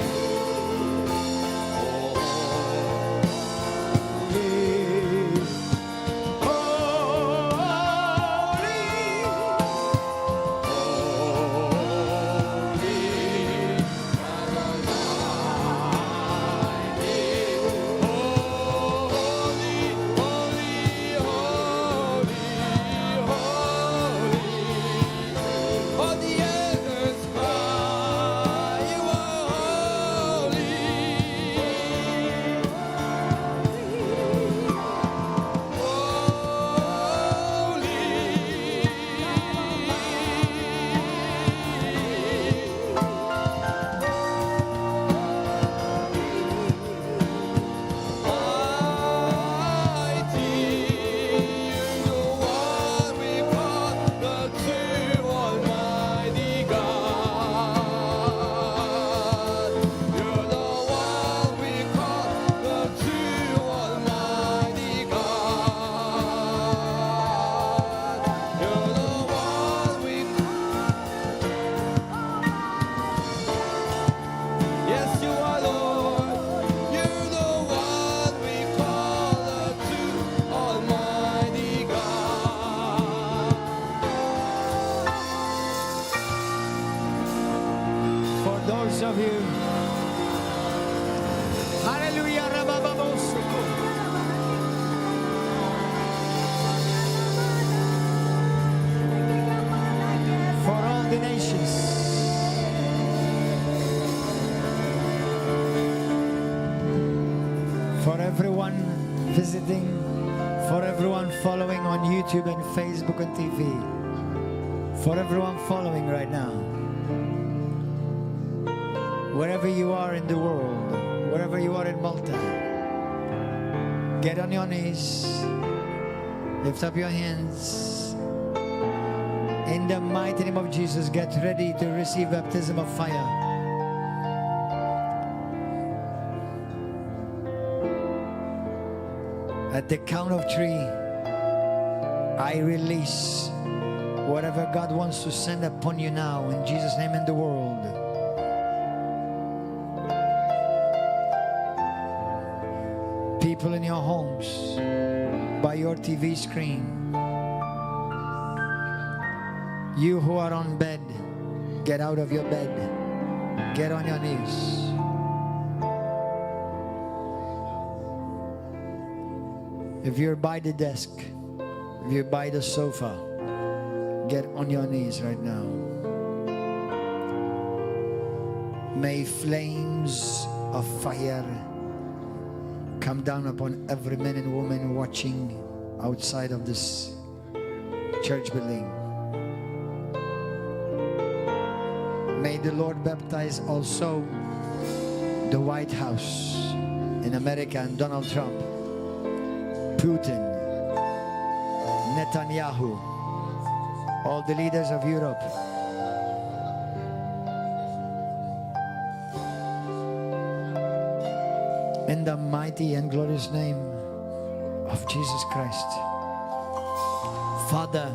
Those of you, hallelujah, rabababosoko. For all the nations, for everyone visiting, for everyone following on YouTube and Facebook and TV, for everyone following right now. Wherever you are in the world, wherever you are in Malta, get on your knees, lift up your hands. In the mighty name of Jesus, get ready to receive baptism of fire. At the count of 3, I release whatever God wants to send upon you now, in Jesus' name, in the world. People in your homes, by your TV screen, you who are on bed, get out of your bed, get on your knees. If you're by the desk, if you're by the sofa, get on your knees right now. May flames of fire come down upon every man and woman watching outside of this church building. May the Lord baptize also the White House in America and Donald Trump, Putin, Netanyahu, all the leaders of Europe. In the mighty and glorious name of Jesus Christ. Father,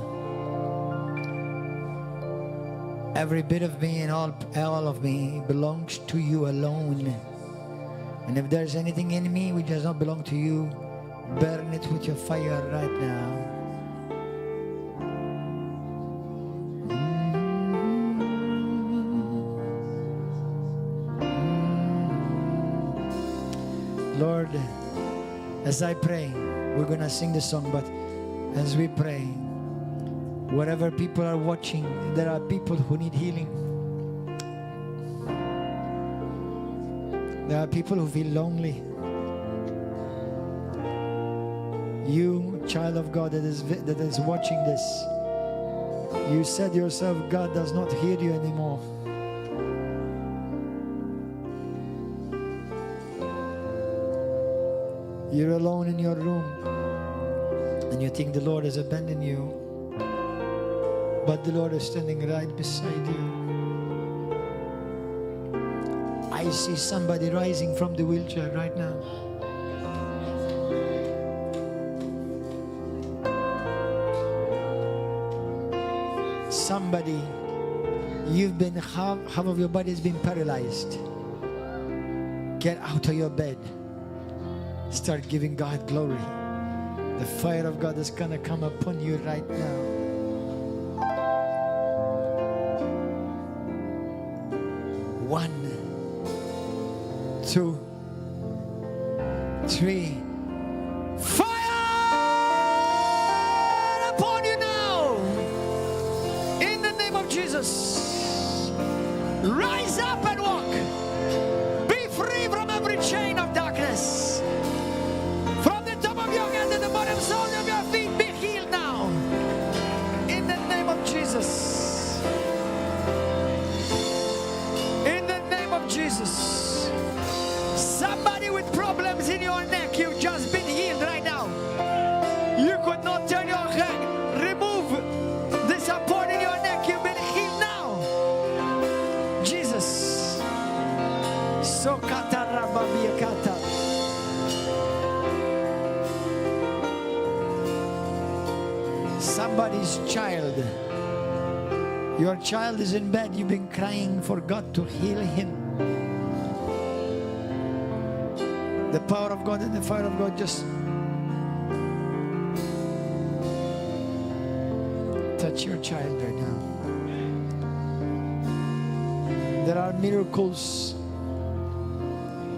every bit of me and all of me belongs to you alone. And if there's anything in me which does not belong to you, burn it with your fire right now. Lord, as I pray, we're going to sing this song, but as we pray, wherever people are watching, there are people who need healing. There are people who feel lonely. You, child of God that is watching this, you said yourself, God does not hear you anymore. You're alone in your room and you think the Lord has abandoned you. but the Lord is standing right beside you. I see somebody rising from the wheelchair right now. Somebody, you've been, half of your body has been paralyzed. Get out of your bed. Start giving God glory. The fire of God is going to come upon you right now. One, 2, 3. Fire upon you now. In the name of Jesus. Rise up and walk. Be free from every chain of darkness. From the top of your head to the bottom sole of your feet, be healed now. In the name of Jesus. In the name of Jesus. Somebody with problems in your neck, you've just been healed right now. You could not turn your head. Remove the support in your neck. You've been healed now. Jesus. Somebody's child. Your child is in bed. You've been crying for God to heal him. The power of God and the fire of God just touch your child right now. There are miracles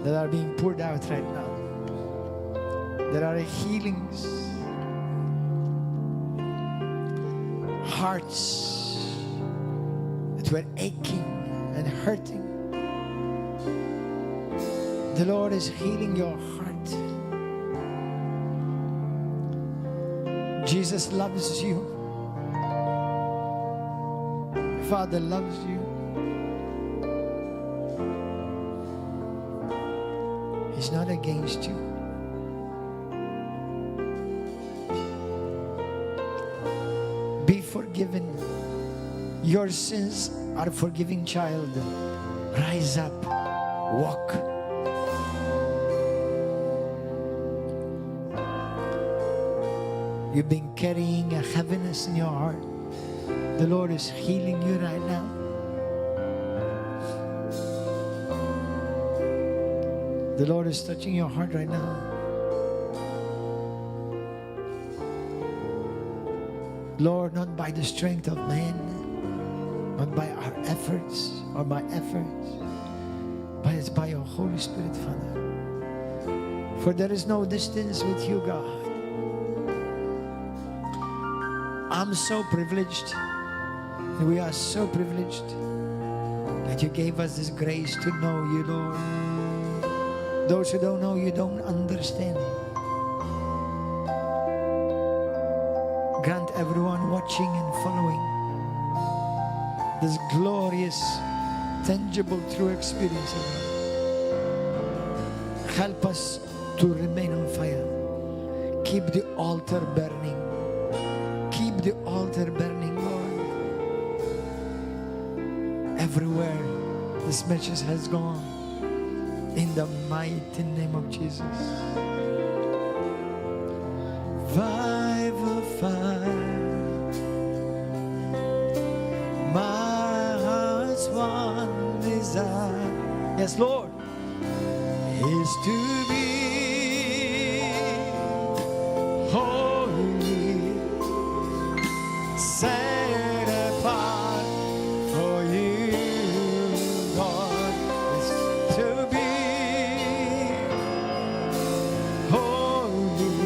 that are being poured out right now. There are healings. Hearts that were aching and hurting. The Lord is healing your heart. Jesus loves you. Father loves you. He's not against you. Be forgiven. Your sins are forgiven, child. Rise up. Walk. You've been carrying a heaviness in your heart. The Lord is healing you right now. The Lord is touching your heart right now. Lord, not by the strength of man, not by our efforts or my efforts, but it's by your Holy Spirit, Father. For there is no distance with you, God. I'm so privileged, and we are so privileged that you gave us this grace to know you, Lord. Those who don't know you don't understand. Grant everyone watching and following this glorious, tangible, true experience of God. Help us to remain on fire. Keep the altar burning. Keep the altar burning, Lord. Everywhere this message has gone, in the mighty name of Jesus. Revival fire, my heart's one desire, yes, Lord, is to be holy, set apart for you, Lord, is to be holy,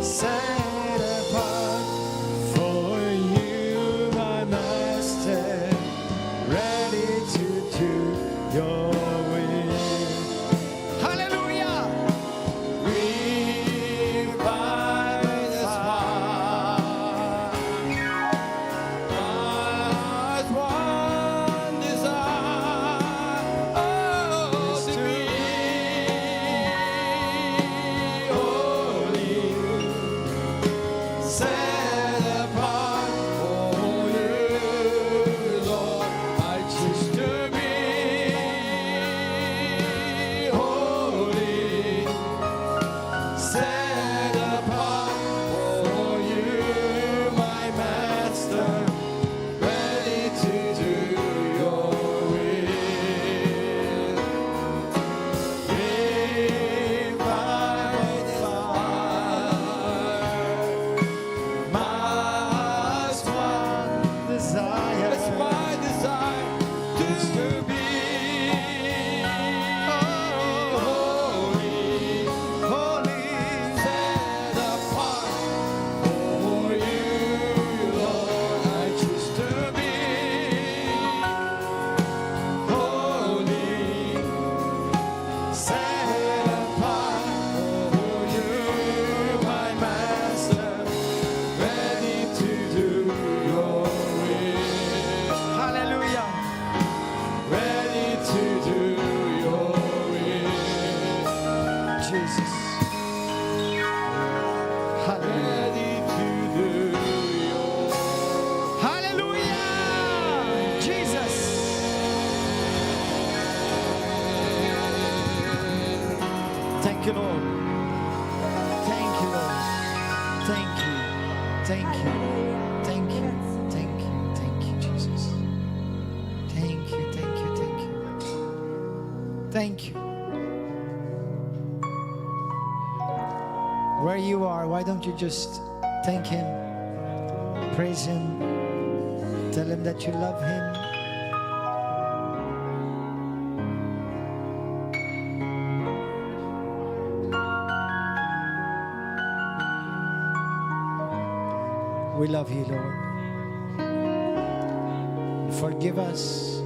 set apart for you, my Master, ready to do your will. Hallelujah! Hallelujah! Jesus! Thank you, Lord. Thank you, Lord. Thank you. Thank you. Thank you. Thank you. Thank you, Jesus. Thank you. Thank you. Thank you. Thank you. Where you are, why don't you just thank Him, praise Him, tell Him that you love Him. We love you, Lord. Forgive us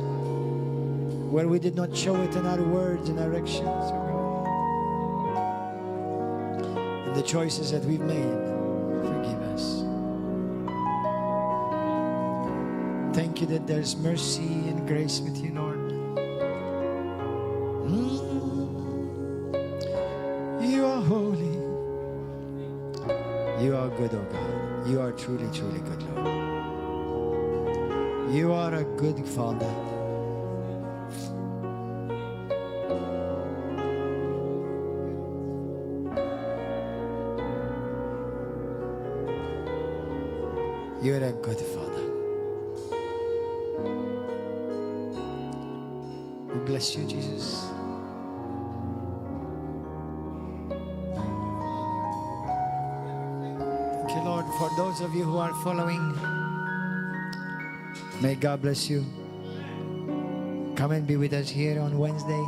where we did not show it in our words and our actions, oh God. And the choices that we've made, forgive us. Thank you that there's mercy and grace with you, Lord. You are holy. You are good, oh God. You are truly, truly good, Lord. You are a good Father. You're a good Father. We bless you, Jesus. Thank you, Lord, for those of you who are following. May God bless you. Come and be with us here on Wednesday.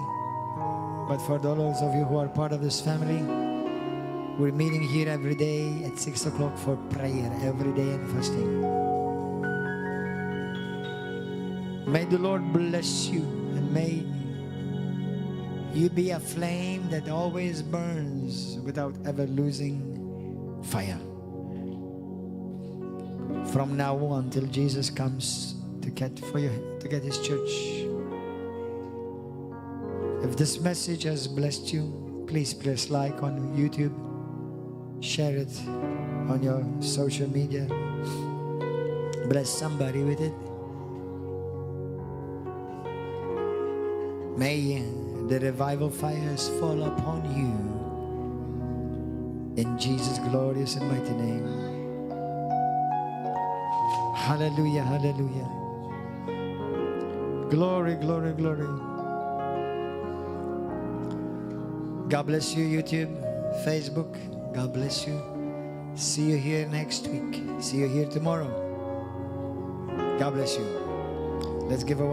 But for those of you who are part of this family, we're meeting here every day at 6 o'clock for prayer, every day and fasting. May the Lord bless you, and may you be a flame that always burns without ever losing fire. From now on till Jesus comes to get His church. If this message has blessed you, please press like on YouTube. Share it on your social media. Bless somebody with it. May the revival fires fall upon you. In Jesus' glorious and mighty name. Hallelujah, hallelujah. Glory, glory, glory. God bless you, YouTube, Facebook. God bless you. See you here next week. See you here tomorrow. God bless you. Let's give a